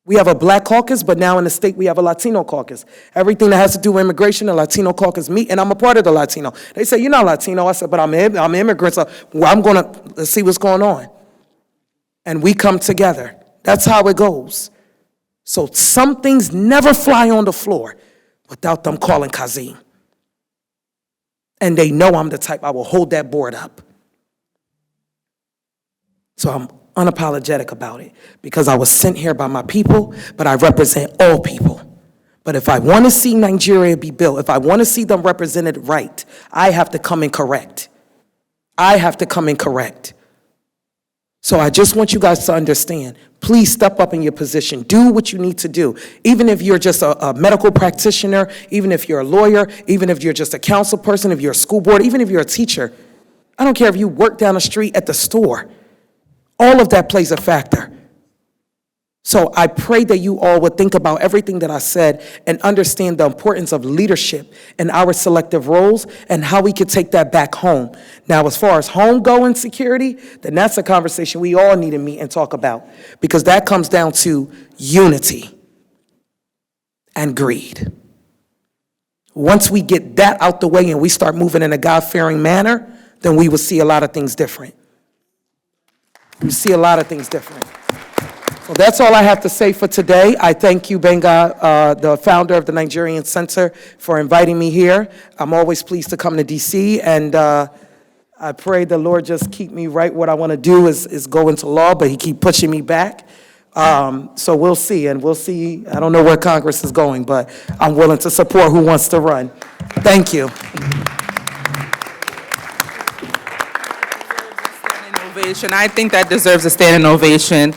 We have a black caucus, but now in the state we have a Latino caucus. Everything that has to do with immigration, the Latino caucus meet, and I'm a part of the Latino. They say, you're not Latino. I said, but I'm an immigrant, so I'm going to see what's going on. And we come together. That's how it goes. So some things never fly on the floor without them calling Kazim. And they know I'm the type, I will hold that board up. So I'm unapologetic about it because I was sent here by my people, but I represent all people. But if I want to see Nigeria be built, if I want to see them represented right, I have to come in correct. I have to come in correct. So I just want you guys to understand, please step up in your position. Do what you need to do. Even if you're just a medical practitioner, even if you're a lawyer, even if you're just a council person, if you're a school board, even if you're a teacher. I don't care if you work down the street at the store. All of that plays a factor. So I pray that you all would think about everything that I said and understand the importance of leadership and our selective roles and how we could take that back home. Now, as far as homegoing security, then that's a conversation we all need to meet and talk about because that comes down to unity and greed. Once we get that out the way and we start moving in a God-fearing manner, then we will see a lot of things different. We see a lot of things different. Well, that's all I have to say for today. I thank you, Benga, the founder of the Nigerian Center, for inviting me here. I'm always pleased to come to D.C., and I pray the Lord just keep me right. What I want to do is go into law, but he keep pushing me back. So we'll see, and we'll see. I don't know where Congress is going, but I'm willing to support who wants to run. Thank you. I think that deserves a standing ovation.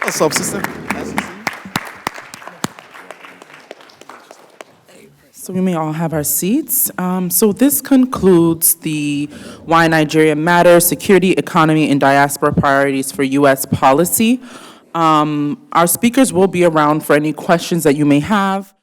What's up, sister? So we may all have our seats. So this concludes the Why Nigeria Matters, Security, Economy, and Diaspora Priorities for U.S. Policy. Our speakers will be around for any questions that you may have.